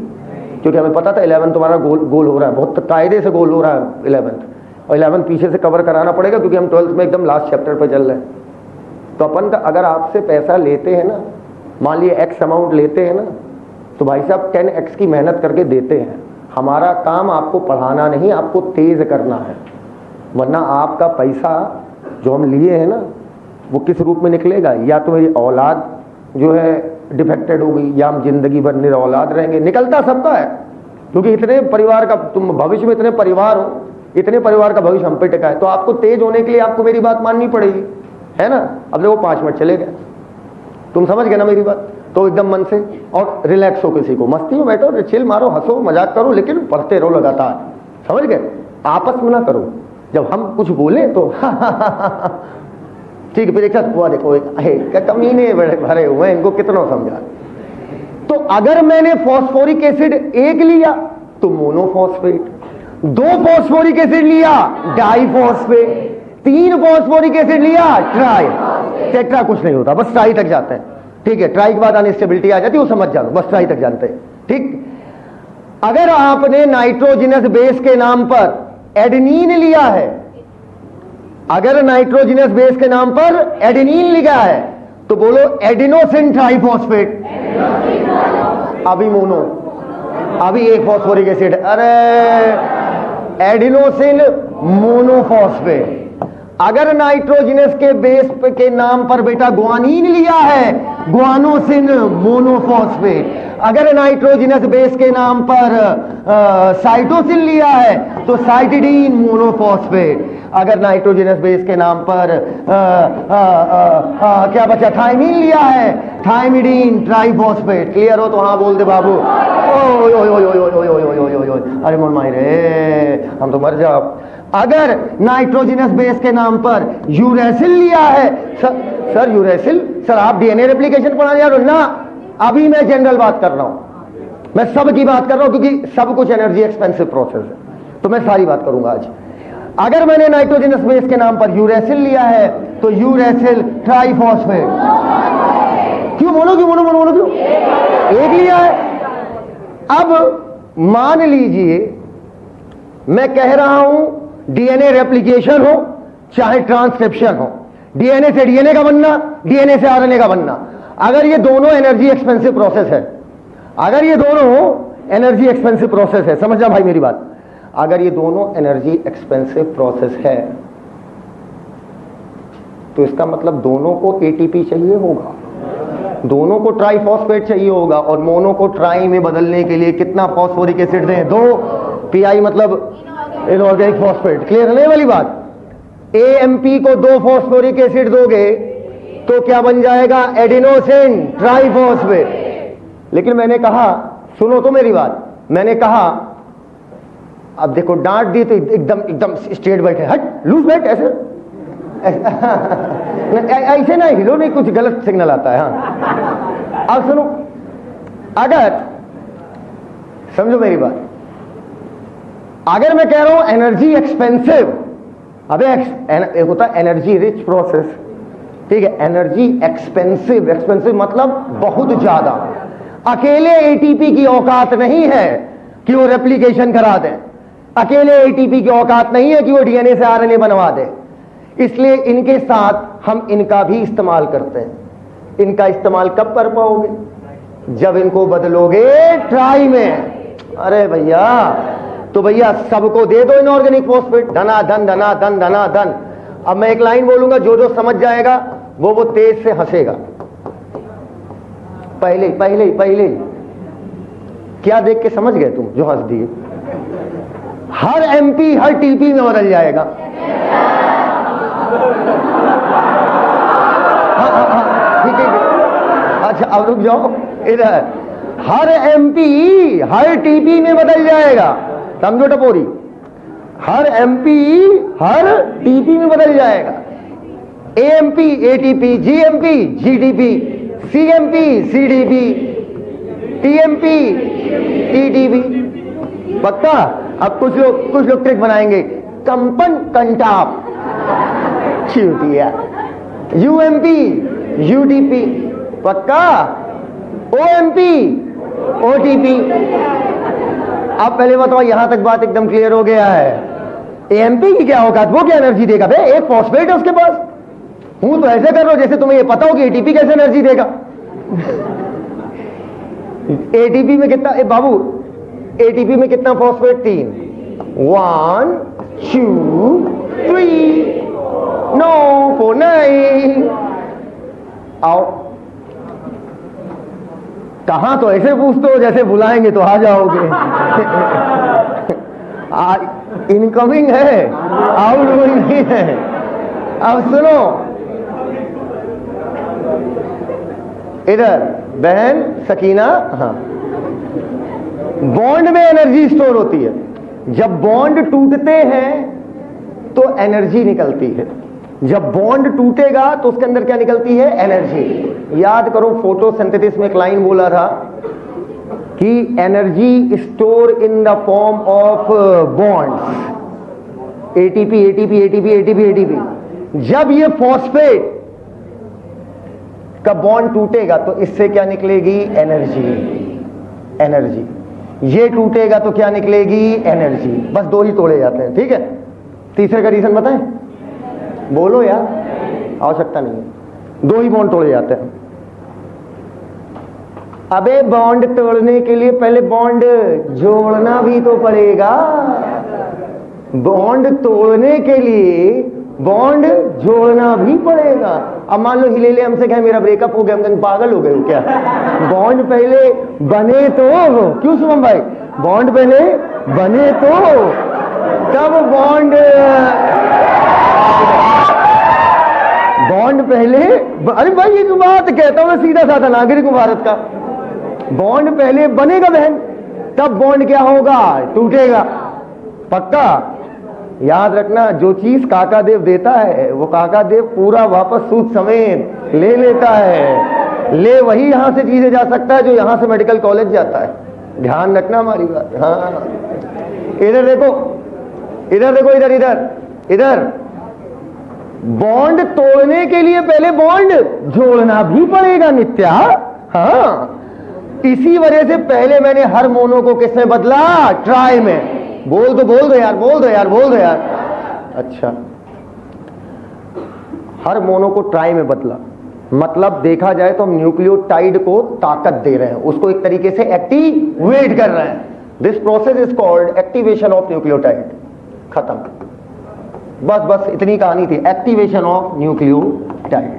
क्योंकि हमें पता था 11 तुम्हारा गोल हो रहा है, बहुत कायदे से गोल हो रहा है 11, और 11 पीछे से कवर कराना पड़ेगा क्योंकि हम 12th में एकदम लास्ट चैप्टर पर चल रहे हैं। तो अपन का अगर आपसे पैसा लेते हैं ना, मान लिए X अमाउंट लेते हैं ना, तो भाई साहब 10X की मेहनत करके देते हैं। हमारा काम आपको पढ़ाना नहीं, आपको तेज करना है। वरना आपका पैसा जो हम लिए हैं ना, वो किस रूप में निकलेगा? या तो मेरी औलाद जो है डिफेक्टेड होगी, या हम जिंदगी भर निरौलाद रहेंगे। निकलता सबका है, क्योंकि इतने परिवार का तुम भविष्य में, इतने परिवार हो, इतने परिवार का भविष्य हम पे टिका है। तो आपको तेज होने के लिए आपको मेरी बात माननी पड़ेगी, है ना? अब देखो 5 मिनट चले गए, तुम समझ गए ना मेरी बात? तो एकदम मन से और रिलैक्स हो, किसी को मस्ती में बैठो, चिल मारो, हंसो, मजाक करो, लेकिन पढ़ते रहो लगातार। समझ गए? आपस में ना करो, जब हम कुछ बोले तो ठीक है, फिर एक साथ हुआ देखो कमीने बड़े भरे हुए, इनको कितना समझा। तो अगर मैंने फॉस्फोरिक एसिड 1 लिया तो मोनोफॉस्फेट, 2 फॉस्फोरिक एसिड लिया डाइफॉस्फेट, 3 फॉस्फोरिक एसिड लिया, ट्राई, टेट्रा कुछ नहीं होता, बस ट्राई तक जाते हैं। ठीक है, ट्राई के बाद अनस्टेबिलिटी आ जाती है, वो समझ जाओ, बस ट्राई तक जानते हैं। ठीक, अगर आपने नाइट्रोजिनस बेस के नाम पर एडेनिन लिया है, अगर नाइट्रोजिनस बेस के नाम पर एडेनिन लिखा है तो बोलो एडिनोसिन ट्राइफॉस्फेट, अभी मोनो, अभी एक फॉस्फोरिक एसिड, अरे एडिनोसिन मोनोफॉस्फेट। अगर नाइट्रोजिनस के बेस के नाम पर बेटा ग्वानीन लिया है, ग्वानोसिन मोनोफॉस्फेट। अगर नाइट्रोजिनस बेस के नाम पर साइटोसिन लिया है तो साइटिडीन मोनोफॉस्फेट। अगर नाइट्रोजिनस बेस के नाम पर क्या बचा, थाइमीन लिया है, थाइमिडीन ट्राइफॉस्फेट। क्लियर हो तो हाँ बोल दे बाबू। ओय ओय ओय ओय ओय ओय ओय ओय ओय ओय, अरे मोर माई रे, हम तो मर जाओ। अगर नाइट्रोजिनस बेस के नाम पर यूरेसिल लिया है, सर यूरेसिल, सर आप डीएनए रेप्लिकेशन पढ़ा जा रहे हो ना, अभी मैं जनरल बात कर रहा हूं, मैं सब की बात कर रहा हूं क्योंकि सब कुछ एनर्जी एक्सपेंसिव प्रोसेस है, तो मैं सारी बात करूंगा आज। अगर मैंने नाइट्रोजिनस बेस के नाम पर यूरेसिल लिया है तो यूरेसिल ट्राइफॉस्फेट। क्यों बोलो, क्यों बोलो, बोलो क्यों, एक लिया है। अब मान लीजिए मैं कह रहा हूं डीएनए रेप्लिकेशन हो चाहे ट्रांसक्रिप्शन हो, डीएनए से डीएनए का बनना, डीएनए से आरएनए का बनना, अगर ये दोनों एनर्जी एक्सपेंसिव प्रोसेस है, अगर ये दोनों एनर्जी एक्सपेंसिव प्रोसेस है, समझना भाई मेरी बात, अगर ये दोनों एनर्जी एक्सपेंसिव प्रोसेस है तो इसका मतलब दोनों को एटीपी चाहिए होगा, दोनों को ट्राइफॉस्फेट चाहिए होगा, और मोनो को ट्राई में बदलने के लिए कितना फॉस्फोरिक एसिड दें, 2 पीआई मतलब इनऑर्गेनिक फॉस्फेट। क्लियर है वाली बात। एएमपी को 2 फॉस्फोरिक एसिड दोगे तो क्या बन जाएगा, एडिनोसिन ट्राइफॉस्फेट। लेकिन मैंने कहा, सुनो तो मेरी बात, मैंने कहा अब देखो डांट दी तो एकदम एकदम स्ट्रेट बैठे, हट लूज बैठ, ऐसे ना हिलो नहीं, कुछ गलत सिग्नल आता है। हाँ अब सुनो, अगर समझो मेरी बात, अगर मैं कह रहा हूं एनर्जी एक्सपेंसिव, अबे होता एनर्जी रिच प्रोसेस, ठीक है, एनर्जी एक्सपेंसिव, एक्सपेंसिव मतलब बहुत ज्यादा। अकेले एटीपी की औकात नहीं है कि वो रेप्लिकेशन करा दे, अकेले एटीपी की औकात नहीं है कि वो डीएनए से आरएनए बनवा दे, इसलिए इनके साथ हम इनका भी इस्तेमाल करते हैं। इनका इस्तेमाल कब कर पाओगे, जब इनको बदलोगे ट्राई में। अरे भैया, तो भैया सबको दे दो इनऑर्गेनिक फॉस्फेट, धना धन धना धन धना धन। अब मैं एक लाइन बोलूंगा, जो जो समझ जाएगा वो तेज से हंसेगा। पहले पहले पहले क्या देख के समझ गए तुम जो हंस दिए? हर एमपी हर टीपी में बदल जाएगा। ठीक है, अच्छा अब रुक जाओ इधर, हर एमपी हर टीपी में बदल जाएगा, समझो टपोरी, हर एमपी हर टीपी में बदल जाएगा। AMP ATP, GMP GDP, CMP CDP, TMP TDP. पक्का? अब कुछ लोग ट्रिक बनाएंगे, कंपन कंटाप, चूतिया, यूएमपी यूडीपी, पक्का, ओएमपी ओटीपी। अब पहले बताओ, यहां तक बात एकदम क्लियर हो गया है? एएमपी की क्या औकात, वो क्या एनर्जी देगा बे? एक फॉस्फेट है उसके पास। हूं तो ऐसे कर लो जैसे तुम्हें ये पता हो कि एटीपी कैसे एनर्जी देगा। एटीपी में कितना बाबू, एटीपी में कितना फॉस्फेट? 3, 1 2 3 नो 4 9। आओ, कहां तो ऐसे पूछते हो जैसे बुलाएंगे तो आ जाओगे। इनकमिंग है, आउटगोइंग नहीं है। अब सुनो इधर बहन सकीना, हाँ, बॉन्ड में एनर्जी स्टोर होती है। जब बॉन्ड टूटते हैं तो एनर्जी निकलती है, जब बॉन्ड टूटेगा तो उसके अंदर क्या निकलती है? एनर्जी। याद करो, फोटोसिंथेसिस में एक लाइन बोला था कि energy store in the form of bonds. ATP ATP ATP ATP ATP. जब ये फॉस्फेट का बॉन्ड टूटेगा तो इससे क्या निकलेगी? एनर्जी। एनर्जी। ये टूटेगा तो क्या निकलेगी? एनर्जी। बस दो ही तोड़े जाते हैं, ठीक है। तीसरे का रीजन बताएं, बोलो यार, आवश्यकता नहीं है। दो ही बॉन्ड तोड़े जाते हैं। अबे बॉन्ड तोड़ने के लिए पहले बॉन्ड जोड़ना भी तो पड़ेगा। बॉन्ड तोड़ने के लिए बॉन्ड जोड़ना भी पड़ेगा। अब मान लो हिले हमसे कहे मेरा ब्रेकअप हो गया, हम कहें पागल हो गए हो क्या? बॉन्ड पहले बने तो, क्यों शुभम भाई? बॉन्ड पहले बने तो तब बॉन्ड पहले। अरे भाई एक बात कहता हूं मैं सीधा साधा नागरिक हूं भारत का। बॉन्ड पहले बनेगा बहन, तब बॉन्ड क्या होगा? टूटेगा। पक्का याद रखना, जो चीज काका देव देता है वो काका देव पूरा वापस सूद समेत ले लेता है। ले वही यहां से चीजें जा सकता है जो यहां से मेडिकल कॉलेज जाता है। ध्यान रखना हमारी बात। हाँ, इधर देखो, इधर देखो, इधर इधर इधर। बॉन्ड तोड़ने के लिए पहले बॉन्ड जोड़ना भी पड़ेगा नित्या। हाँ, इसी वजह से पहले मैंने हर मोनो को किसमें बदला? ट्राई में। बोल दो यार, बोल दो यार, बोल दो यार। अच्छा, हर मोनो को ट्राई में बदला, मतलब देखा जाए तो हम न्यूक्लियोटाइड को ताकत दे रहे हैं, उसको एक तरीके से एक्टिवेट कर रहे हैं। This process is called activation of nucleotide. खत्म, बस इतनी कहानी थी, एक्टिवेशन ऑफ न्यूक्लियोटाइड।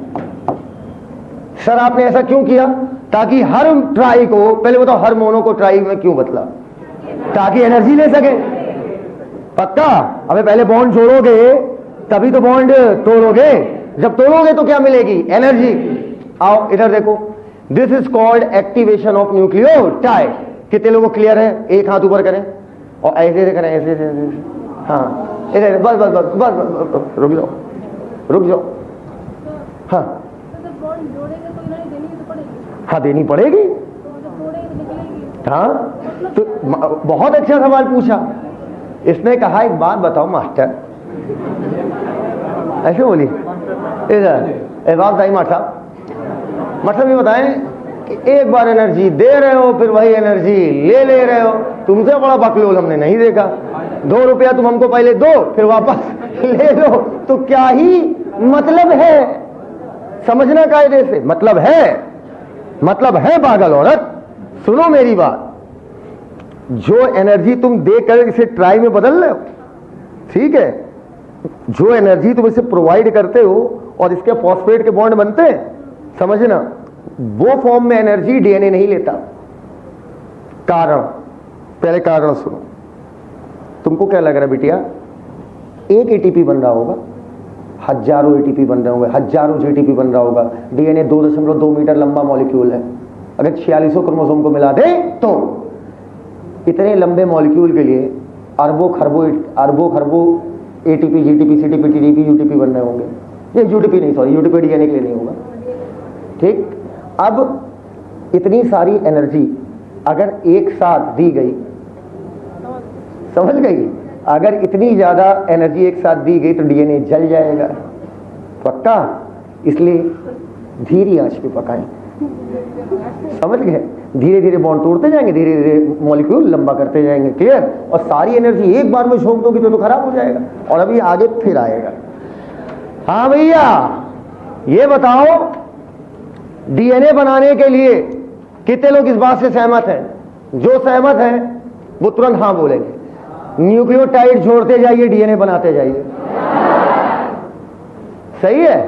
सर आपने ऐसा क्यों किया? ताकि हर ट्राई को, पहले बताओ हर मोनो को ट्राई में क्यों बदला? ताकि एनर्जी ले सके। पक्का? अबे पहले बॉन्ड जोड़ोगे तभी तो बॉन्ड तोड़ोगे, जब तोड़ोगे तो क्या मिलेगी? एनर्जी। आओ इधर देखो, this is called activation of nucleotide. कितने लोगों को क्लियर है? एक हाथ ऊपर करें और ऐसे करें, ऐसे। हाँ इधर, बस बस बस बस, बस रुक जाओ, रुक जाओ। हाँ हाँ, देनी पड़ेगी। हाँ, तो बहुत अच्छा सवाल पूछा। इसने कहा एक बात बताओ मास्टर, ऐसे बोली इधर, एक बात बताइए मास्टर साहब, मतलब ये बताएं कि एक बार एनर्जी दे रहे हो फिर वही एनर्जी ले रहे हो। तुमसे बड़ा बकलोल हमने नहीं देखा। 2 रुपया तुम हमको पहले दो फिर वापस ले लो, तो क्या ही मतलब है? समझना कायदे से, मतलब है पागल औरत। सुनो मेरी बात, जो एनर्जी तुम देकर इसे ट्राई में बदल रहे हो, ठीक है, जो एनर्जी तुम इसे प्रोवाइड करते हो और इसके फॉस्फेट के बॉन्ड बनते हैं, समझना वो फॉर्म में एनर्जी डीएनए नहीं लेता। कारण, पहले कारण सुनो। तुमको क्या लग रहा है बिटिया? एक एटीपी बन रहा होगा, हजारों एटीपी बन रहे होंगे, हजारों जीटीपी बन रहा होगा। डीएनए 2.2 मीटर लंबा मॉलिक्यूल है। अगर 46 क्रोमोसोम को मिला दे तो इतने लंबे मॉलिक्यूल के लिए अरबों खरबों ATP, GTP, CTP, TTP, UTP बन रहे होंगे। ये यूटीपी नहीं, सॉरी, यूटीपी डीएनए के लिए नहीं होगा। ठीक, अब इतनी सारी एनर्जी अगर एक साथ दी गई, समझ गई? अगर इतनी ज्यादा एनर्जी एक साथ दी गई तो डीएनए जल जाएगा। पक्का? इसलिए धीरे आंच पे पकाएं। समझ गए? धीरे धीरे बॉन्ड तोड़ते जाएंगे, धीरे धीरे मॉलिक्यूल लंबा करते जाएंगे। क्लियर? और सारी एनर्जी एक बार में झोंक दोगे तो खराब हो जाएगा और अभी आगे फिर आएगा। हाँ भैया, ये बताओ डीएनए बनाने के लिए कितने लोग इस बात से सहमत हैं? जो सहमत हैं वो तुरंत हाँ बोलेंगे। न्यूक्लियोटाइड जोड़ते जाइए, डीएनए बनाते जाइए। सही है?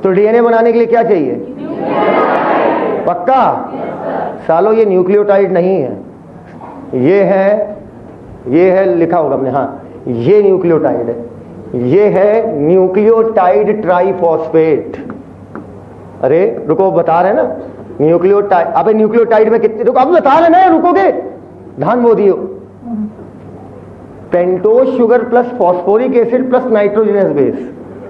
तो डीएनए बनाने के लिए क्या चाहिए? पक्का? सालो ये न्यूक्लियोटाइड नहीं है, ये है लिखा होगा हमने, हाँ ये न्यूक्लियोटाइड है। ये है न्यूक्लियोटाइड ट्राइफॉस्फेट। अरे रुको, बता रहे ना न्यूक्लियोटाइड। अबे न्यूक्लियोटाइड में कितने, रुको अब बता रहे ना, रुकोगे? ध्यान वो दियो। Pentose sugar plus phosphoric acid plus nitrogenous base,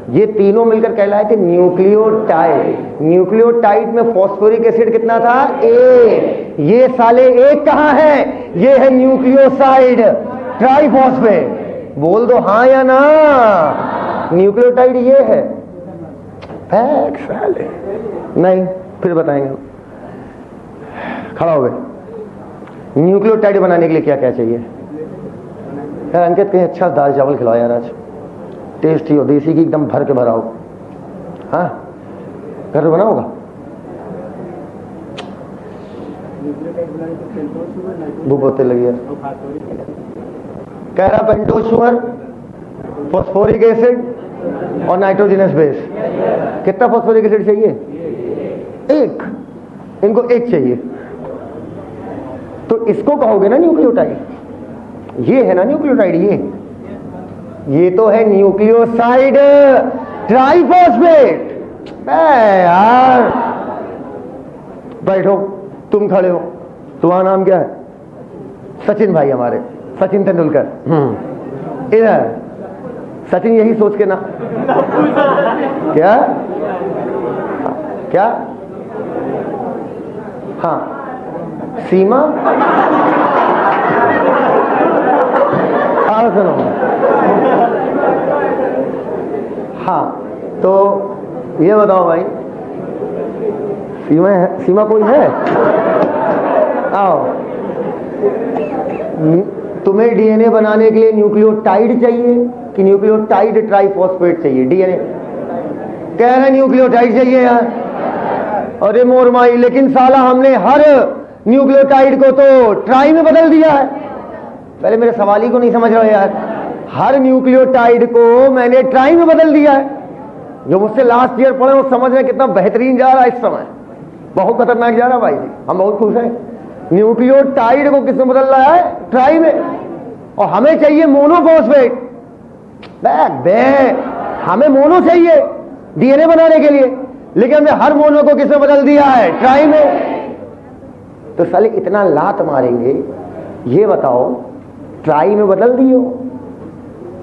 ये तीनों मिलकर कहलाए थे न्यूक्लियोटाइड। न्यूक्लियोटाइड में फॉस्फोरिक एसिड कितना था? एक। ये साले एक कहां है? ये है न्यूक्लियोसाइड ट्राइफॉस्फेट। बोल दो हाँ या ना। न्यूक्लियोटाइड ये है। साले नहीं, फिर बताएंगे। खड़ा हो गए। न्यूक्लियोटाइड बनाने के लिए क्या क्या चाहिए यार? अंकित कहीं अच्छा दाल चावल खिलाओ यार, आज टेस्टी हो, देसी की एकदम भर के भराओ। हाँ घर में बनाओगा? भूख होते लगी है। कह रहा पेंटोज शुगर, फॉस्फोरिक एसिड और नाइट्रोजनस बेस। कितना फॉस्फोरिक एसिड चाहिए? एक। इनको एक चाहिए, तो इसको कहोगे ना न्यूक्लियोटाइड। ये है ना न्यूक्लियोटाइड, ये तो है न्यूक्लियोसाइड ट्राइफॉस्फेट। यार बैठो, तुम खड़े हो, तुम्हारा नाम क्या है? सचिन भाई, हमारे सचिन तेंदुलकर। इधर सचिन यही सोच के ना क्या क्या हाँ सीमा। हाँ सुनो, हाँ तो ये बताओ भाई, सीमा है? सीमा कोई है? आओ। तुम्हें डीएनए बनाने के लिए न्यूक्लियोटाइड चाहिए कि न्यूक्लियोटाइड ट्राइफॉस्फेट चाहिए? डीएनए कह रहे न्यूक्लियोटाइड चाहिए यार। अरे मोरमाई, लेकिन साला हमने हर न्यूक्लियोटाइड को तो ट्राई में बदल दिया है। पहले मेरे सवाल ही को नहीं समझ रहे यार। हर न्यूक्लियोटाइड को मैंने ट्राई में बदल दिया है। जो मुझसे लास्ट ईयर पढ़े वो समझ रहे कितना बेहतरीन जा रहा है इस समय। बहुत खतरनाक जा रहा है भाई जी, हम बहुत खुश हैं। न्यूक्लियोटाइड को किसमें बदल रहा है? ट्राई में। और हमें चाहिए मोनोफॉस्फेट। हमें मोनो चाहिए डीएनए बनाने के लिए, लेकिन हमने हर मोनो को किसमें बदल दिया है? ट्राई में। तो साले इतना लात मारेंगे, ये बताओ ट्राई में बदल दियो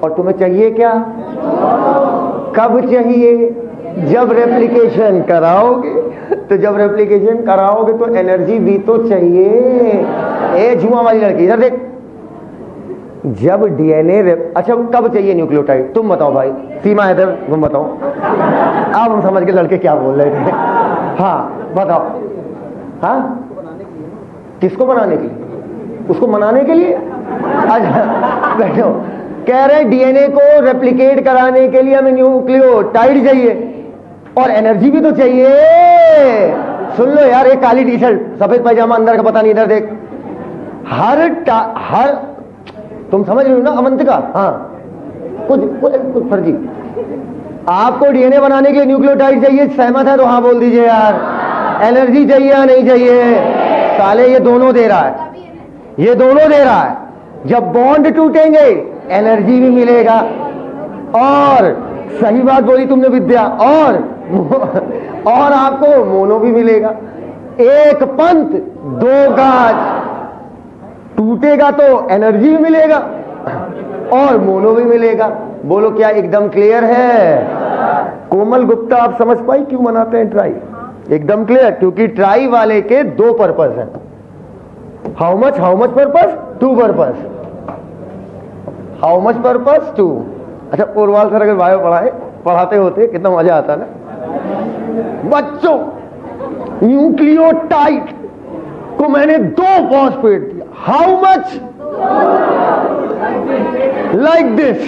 और तुम्हें चाहिए क्या? कब चाहिए? जब रेप्लिकेशन कराओगे। तो जब रेप्लिकेशन कराओगे तो एनर्जी भी तो चाहिए। ए जुआ वाली लड़की इधर देख, जब डीएनए अच्छा कब चाहिए न्यूक्लियोटाइड? तुम बताओ भाई। सीमा इधर, तुम बताओ। अब हम समझ के लड़के क्या बोल रहे थे। हाँ बताओ। हाँ किसको बनाने के लिए? उसको मनाने के लिए? अच्छा बैठो। कह रहे डीएनए को रेप्लिकेट कराने के लिए हमें न्यूक्लियोटाइड चाहिए और एनर्जी भी तो चाहिए। सुन लो यार, एक काली टी शर्ट सफेद पैजामा, अंदर का पता नहीं। इधर देख, हर तुम समझ रहे हो ना अवंतिका? हाँ कुछ फर्जी। आपको डीएनए बनाने के लिए न्यूक्लियोटाइड चाहिए, सहमत है तो हाँ बोल दीजिए यार। एनर्जी चाहिए या नहीं चाहिए? साले ये दोनों दे रहा है, ये दोनों दे रहा है। जब बॉन्ड टूटेंगे एनर्जी भी मिलेगा, और सही बात बोली तुमने विद्या, और आपको मोनो भी मिलेगा। एक पंथ दो गाछ, टूटेगा तो एनर्जी भी मिलेगा और मोनो भी मिलेगा। बोलो क्या एकदम क्लियर है? कोमल गुप्ता, आप समझ पाई क्यों मनाते हैं ट्राई? एकदम क्लियर, क्योंकि ट्राई वाले के दो पर्पस हैं। How much purpose? Two purpose. How much purpose? Two. अच्छा पोरवाल सर अगर बायो पढ़ाते होते कितना मजा आता ना बच्चों। न्यूक्लियोटाइड को मैंने दो फॉस्फेट दिया। How much? Like this.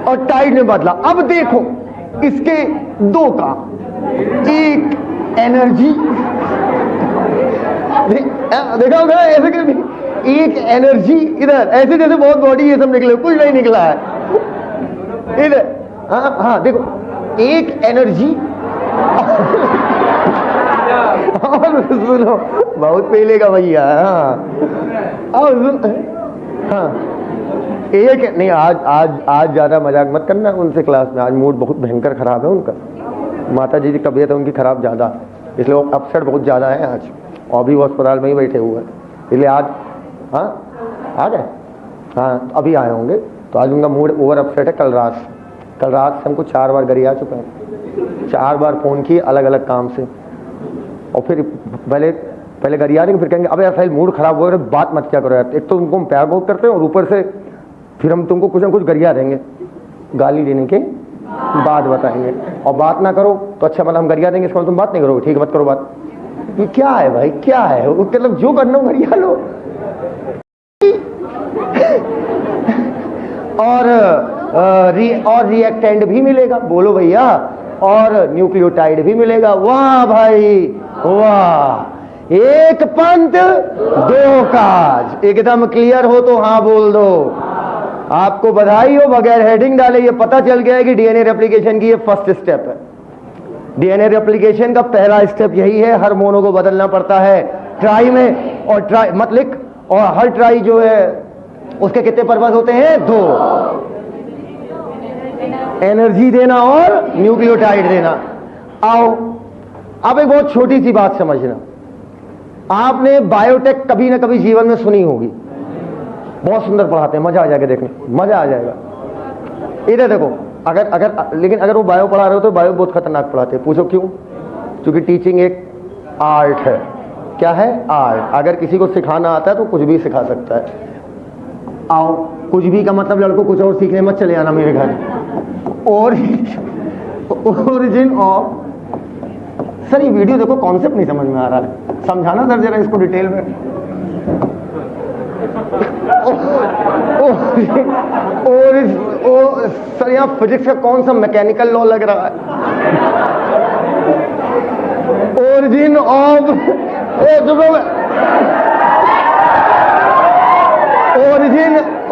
और टाइड ने बदला। अब देखो इसके दो का, एक एनर्जी देखा होगा ऐसे करके, एक एनर्जी इधर ऐसे जैसे बहुत बॉडी ये सब निकले, कुछ नहीं निकला है इधर। हाँ देखो, एक एनर्जी और सुनो बहुत पहले का भैया। हाँ एक नहीं, आज ज्यादा मजाक मत करना उनसे क्लास में। आज मूड बहुत भयंकर खराब है उनका। माता जी की तबीयत है उनकी खराब ज्यादा, इसलिए वो अपसेट बहुत ज्यादा है आज, और भी वो अस्पताल में ही बैठे हुए हैं। इसलिए आज आ गए। हाँ अभी आए होंगे, तो आज उनका मूड ओवर अपसेट है। कल रात से हमको 4 बार गरिया चुका है, 4 बार फोन किए अलग अलग काम से, और फिर पहले गरिया देंगे, फिर कहेंगे अबे यार मूड खराब हो रहा है, बात मत क्या करो यार। एक तो उनको हम प्यार बहुत करते हैं और ऊपर से फिर हम तुमको कुछ ना कुछ गरिया देंगे, गाली देने के बाद बताएंगे, और बात ना करो तो अच्छा मतलब हम गरिया देंगे, इसका मतलब तुम बात नहीं करोगे, ठीक है मत करो बात। ये क्या है भाई, क्या है, मतलब जो करना हो गरिया लो। और रिएक्टेंट भी मिलेगा, बोलो भैया, और न्यूक्लियोटाइड भी मिलेगा। वाह भाई वाह, एक पंथ दो काज, एकदम क्लियर हो तो हाँ बोल दो। आपको बधाई हो, बगैर हेडिंग डाले ये पता चल गया है कि डीएनए रेप्लिकेशन की ये फर्स्ट स्टेप है। डीएनए रेप्लिकेशन का पहला स्टेप यही है, हार्मोनों को बदलना पड़ता है ट्राई में, और ट्राई मत लिख, और हर ट्राई जो है उसके कितने पर्पस होते हैं, दो, एनर्जी देना और न्यूक्लियोटाइड देना। आओ अब एक बहुत छोटी सी बात समझना, आपने बायोटेक कभी ना कभी जीवन में सुनी होगी, बहुत सुंदर पढ़ाते हैं, मजा आ जाएगा देखने, मजा आ जाएगा। इधर देखो, लेकिन अगर वो बायो पढ़ा रहे हो तो बायो बहुत खतरनाक पढ़ाते हैं, पूछो क्यों? क्योंकि टीचिंग एक आर्ट है। क्या है? आर्ट। अगर किसी को सिखाना आता है तो कुछ भी सिखा सकता है। आओ, कुछ भी का मतलब लड़कों कुछ और सीखने मत चले आना मेरे घर। ओरिजिन ऑफ, सर ये वीडियो देखो, कॉन्सेप्ट नहीं समझ में आ रहा है, समझाना सर जरा इसको डिटेल में। सर यहाँ फिजिक्स का कौन सा मैकेनिकल लॉ लग रहा है? Origin of,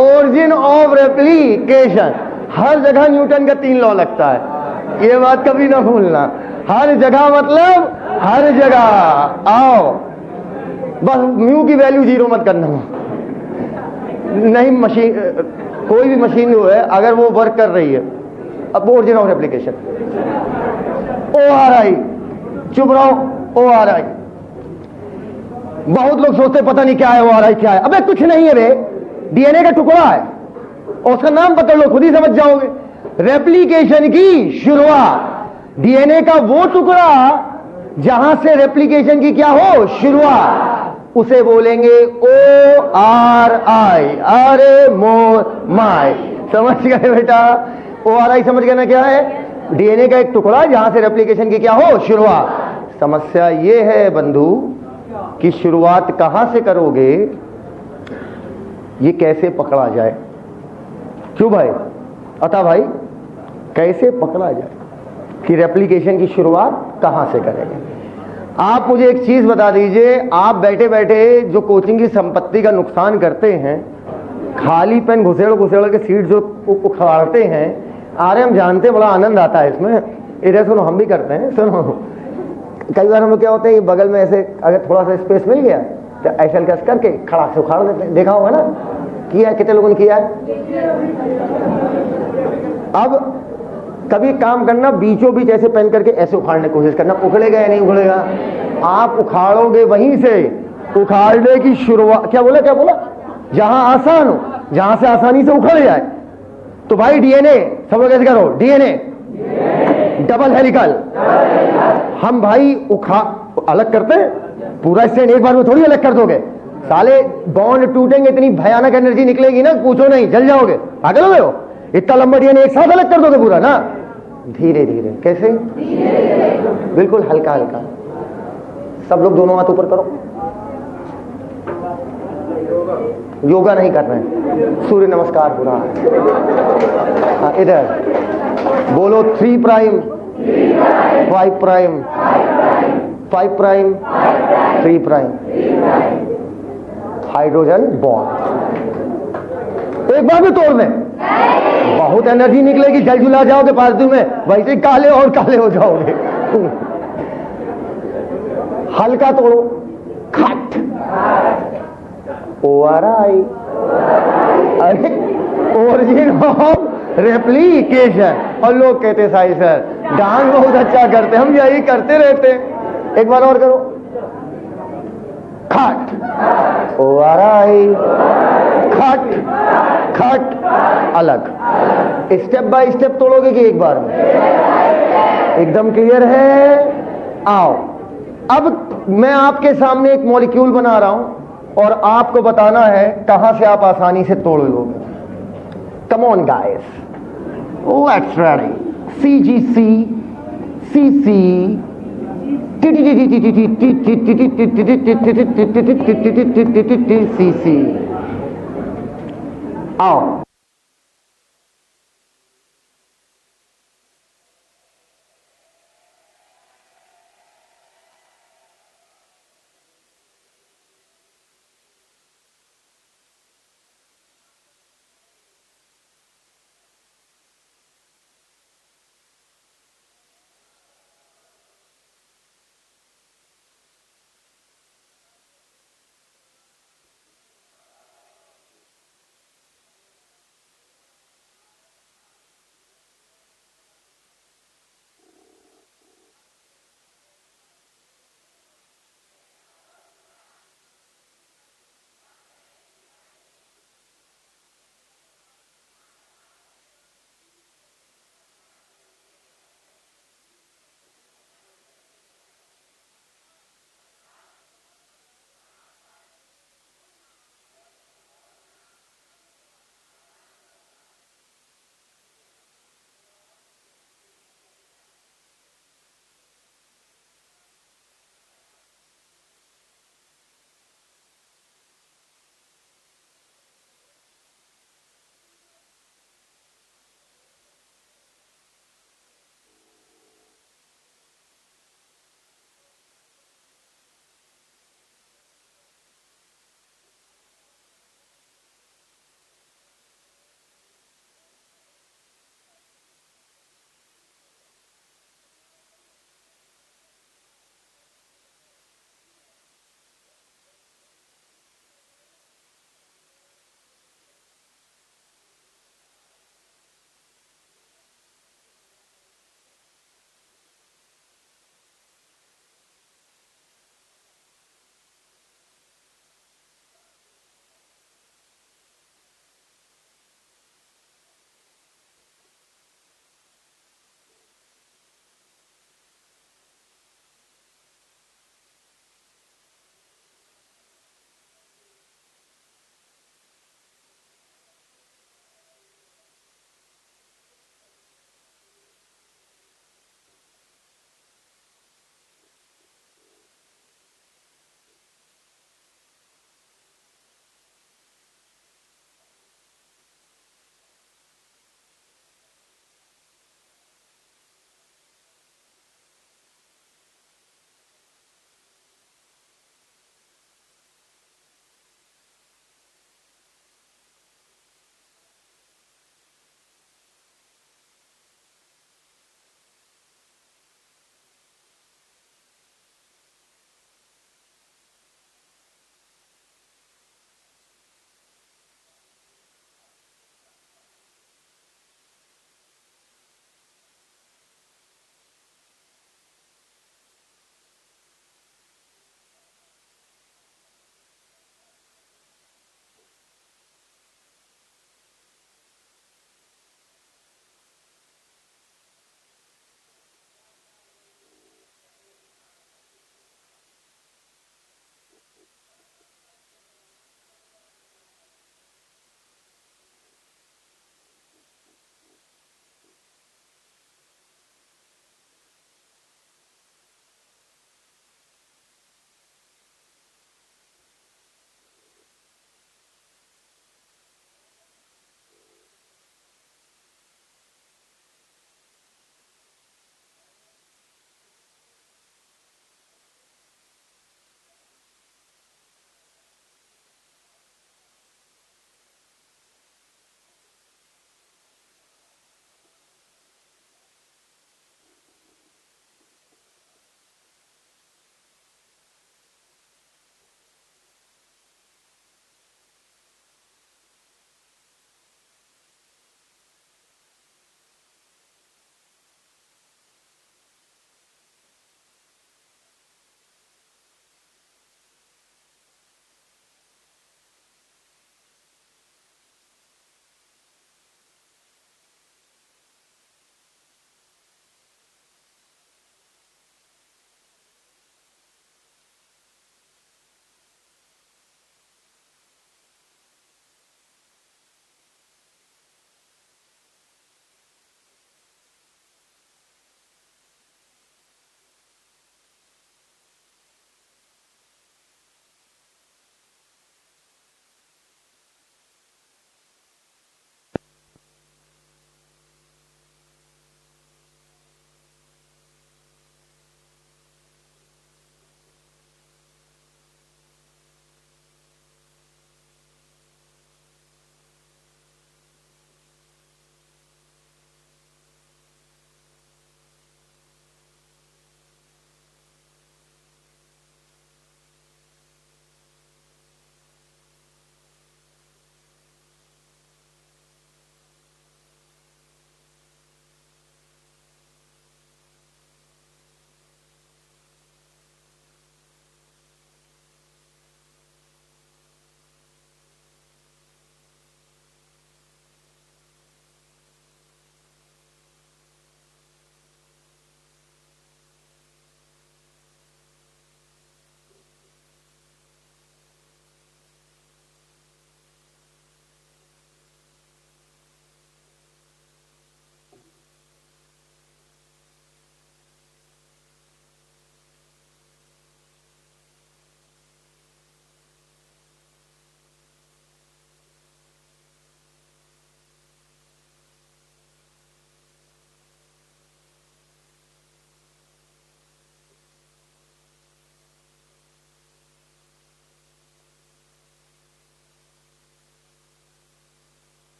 origin of replication. हर जगह न्यूटन का 3 लॉ लगता है, ये बात कभी ना भूलना। हर जगह मतलब हर जगह। आओ, बस म्यू की वैल्यू 0 मत करना, नहीं मशीन, कोई भी मशीन जो है अगर वो वर्क कर रही है, अब ओरिजिन ऑफ रेप्लिकेशन, ORI, चुप रहो, ORI। बहुत लोग सोचते पता नहीं क्या है ORI, क्या है? अबे कुछ नहीं है रे, डीएनए का टुकड़ा है, और उसका नाम पकड़ लो, खुद ही समझ जाओगे। रेप्लिकेशन की शुरुआत, डीएनए का वो टुकड़ा जहां से रेप्लिकेशन की क्या हो, शुरुआत, उसे बोलेंगे ORI, अरे मोर माय। समझ गए बेटा? ORI समझ गए ना क्या है? डीएनए का एक टुकड़ा जहां से रेप्लिकेशन की क्या हो, शुरुआत। समस्या ये है बंधु कि शुरुआत कहां से करोगे, ये कैसे पकड़ा जाए? क्यों भाई, अता भाई, कैसे पकड़ा जाए कि रेप्लिकेशन की शुरुआत कहां से करेंगे? आप मुझे एक चीज बता दीजिए, आप बैठे बैठे जो कोचिंग की संपत्ति का नुकसान करते हैं, खाली पेन घुसेड़ घुसेड़ के सीट जो उखाड़ते हैं, अरे हम जानते हैं, बड़ा आनंद आता है इसमें। इधर सुनो, हम भी करते हैं, सुनो। कई बार हम लोग क्या होते हैं, बगल में ऐसे अगर थोड़ा सा स्पेस मिल गया तो ऐसा कस करके खड़ा से उखाड़ देते हैं, देखा होगा ना, किया है, कितने लोगों ने किया है? अब कभी काम करना, बीचों बीच ऐसे पेन करके ऐसे उखाड़ने की कोशिश करना, उखड़ेगा या नहीं उखड़ेगा? आप उखाड़ोगे वहीं से, उखाड़ने की शुरुआत, क्या बोला जहां आसान हो, जहां से आसानी से उखड़ जाए। तो भाई डीएनए, सब लोग कैसे करो, डीएनए डबल हेलिकल, हम भाई अलग करते हैं, पूरा स्ट्रैंड एक बार में थोड़ी अलग कर दोगे, साले बॉन्ड टूटेंगे, इतनी भयानक एनर्जी निकलेगी ना, पूछो नहीं, जल जाओगे। पागल हो गए हो? इतना लंबा डीएनए एक साथ अलग कर दोगे पूरा ना? धीरे धीरे। कैसे? बिल्कुल हल्का हल्का। सब लोग दोनों हाथ ऊपर करो। योगा नहीं कर रहे हैं, सूर्य नमस्कार पूरा। हाँ, इधर बोलो 3 prime 5 prime 5 prime 3 prime, hydrogen bond एक बार में तोड़ दें, बहुत एनर्जी निकलेगी, जल जुला जाओगे 5 दिन में, वैसे काले और काले हो जाओगे। हल्का तोड़ो, खट, ORI, अरे ओरिजिन ऑफ रेप्लिकेशन। और लोग कहते साई सर डांस बहुत अच्छा करते, हम यही करते रहते हैं। एक बार और करो, खट, ORI, खट खट, अलग। स्टेप बाय स्टेप तोड़ोगे कि एक बार में? एकदम क्लियर है? आओ, अब मैं आपके सामने एक मॉलिक्यूल बना रहा हूं और आपको बताना है कहां से आप आसानी से तोड़ लोगे। Come on, guys. Let's ready. CGC, CC, CC. आओ.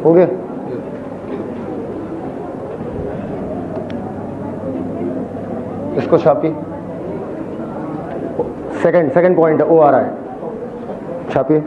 हो गया। इसको छापिए। सेकंड पॉइंट ओ आ रहा है, छापिए।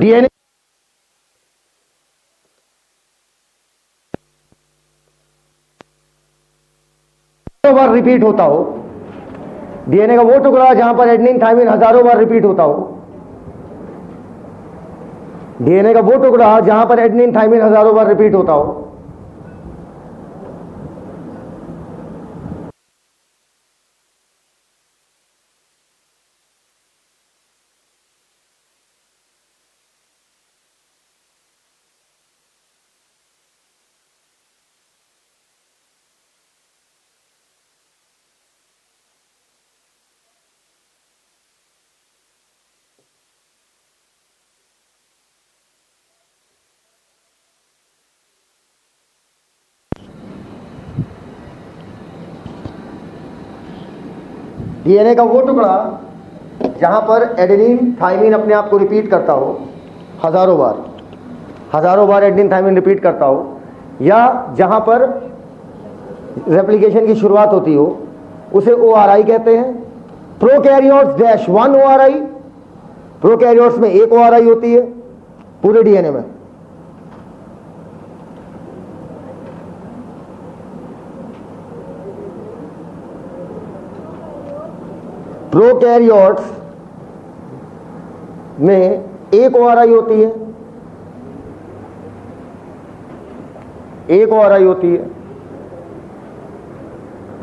डीएनए बार रिपीट होता हो, डीएनए का वो टुकड़ा जहां पर एडेनिन थायमिन हजारों बार रिपीट होता हो, डीएनए का वो टुकड़ा जहां पर एडेनिन थायमिन हजारों बार रिपीट होता हो, डीएनए का वो टुकड़ा जहां पर एडेनिन थायमिन अपने आप को रिपीट करता हो हजारों बार एडेनिन थायमिन रिपीट करता हो, या जहां पर रेप्लिकेशन की शुरुआत होती हो, उसे ओआरआई कहते हैं। प्रोकैरियोट्स डैश 1 ओआरआई, प्रोकैरियोट्स में एक ओआरआई होती है पूरे डीएनए में। प्रोकैरियोट्स में एक ओआरआई होती है, एक ओआरआई होती है।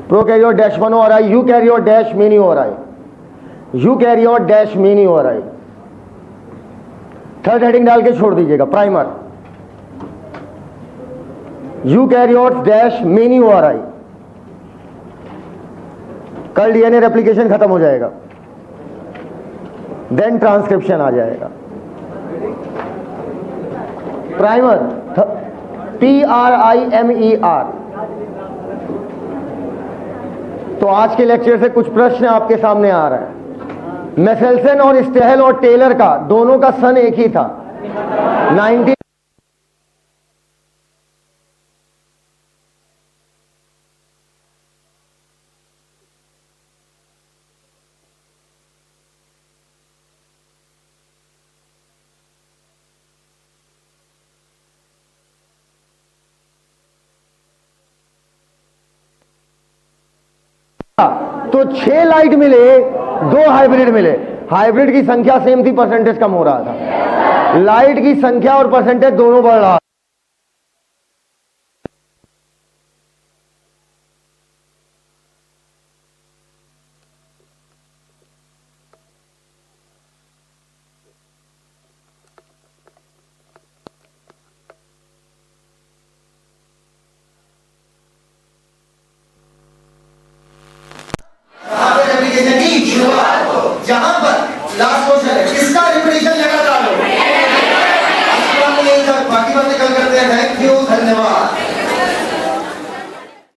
Prokaryote dash 1 ORI, eukaryote dash mini ORI, eukaryote dash mini ORI. Third heading डाल के छोड़ दीजिएगा, primer. Eukaryote dash mini ORI. कल डीएनए रेप्लिकेशन खत्म हो जाएगा, देन ट्रांसक्रिप्शन आ जाएगा। Primer, PRIMER। तो आज के लेक्चर से कुछ प्रश्न आपके सामने आ रहा है। मेसेल्सन और स्टेहल और टेलर का दोनों का सन एक ही था, 19। तो 6 लाइट मिले, 2 हाइब्रिड मिले। हाइब्रिड की संख्या सेम थी, परसेंटेज कम हो रहा था। लाइट की संख्या और परसेंटेज दोनों बढ़ रहा।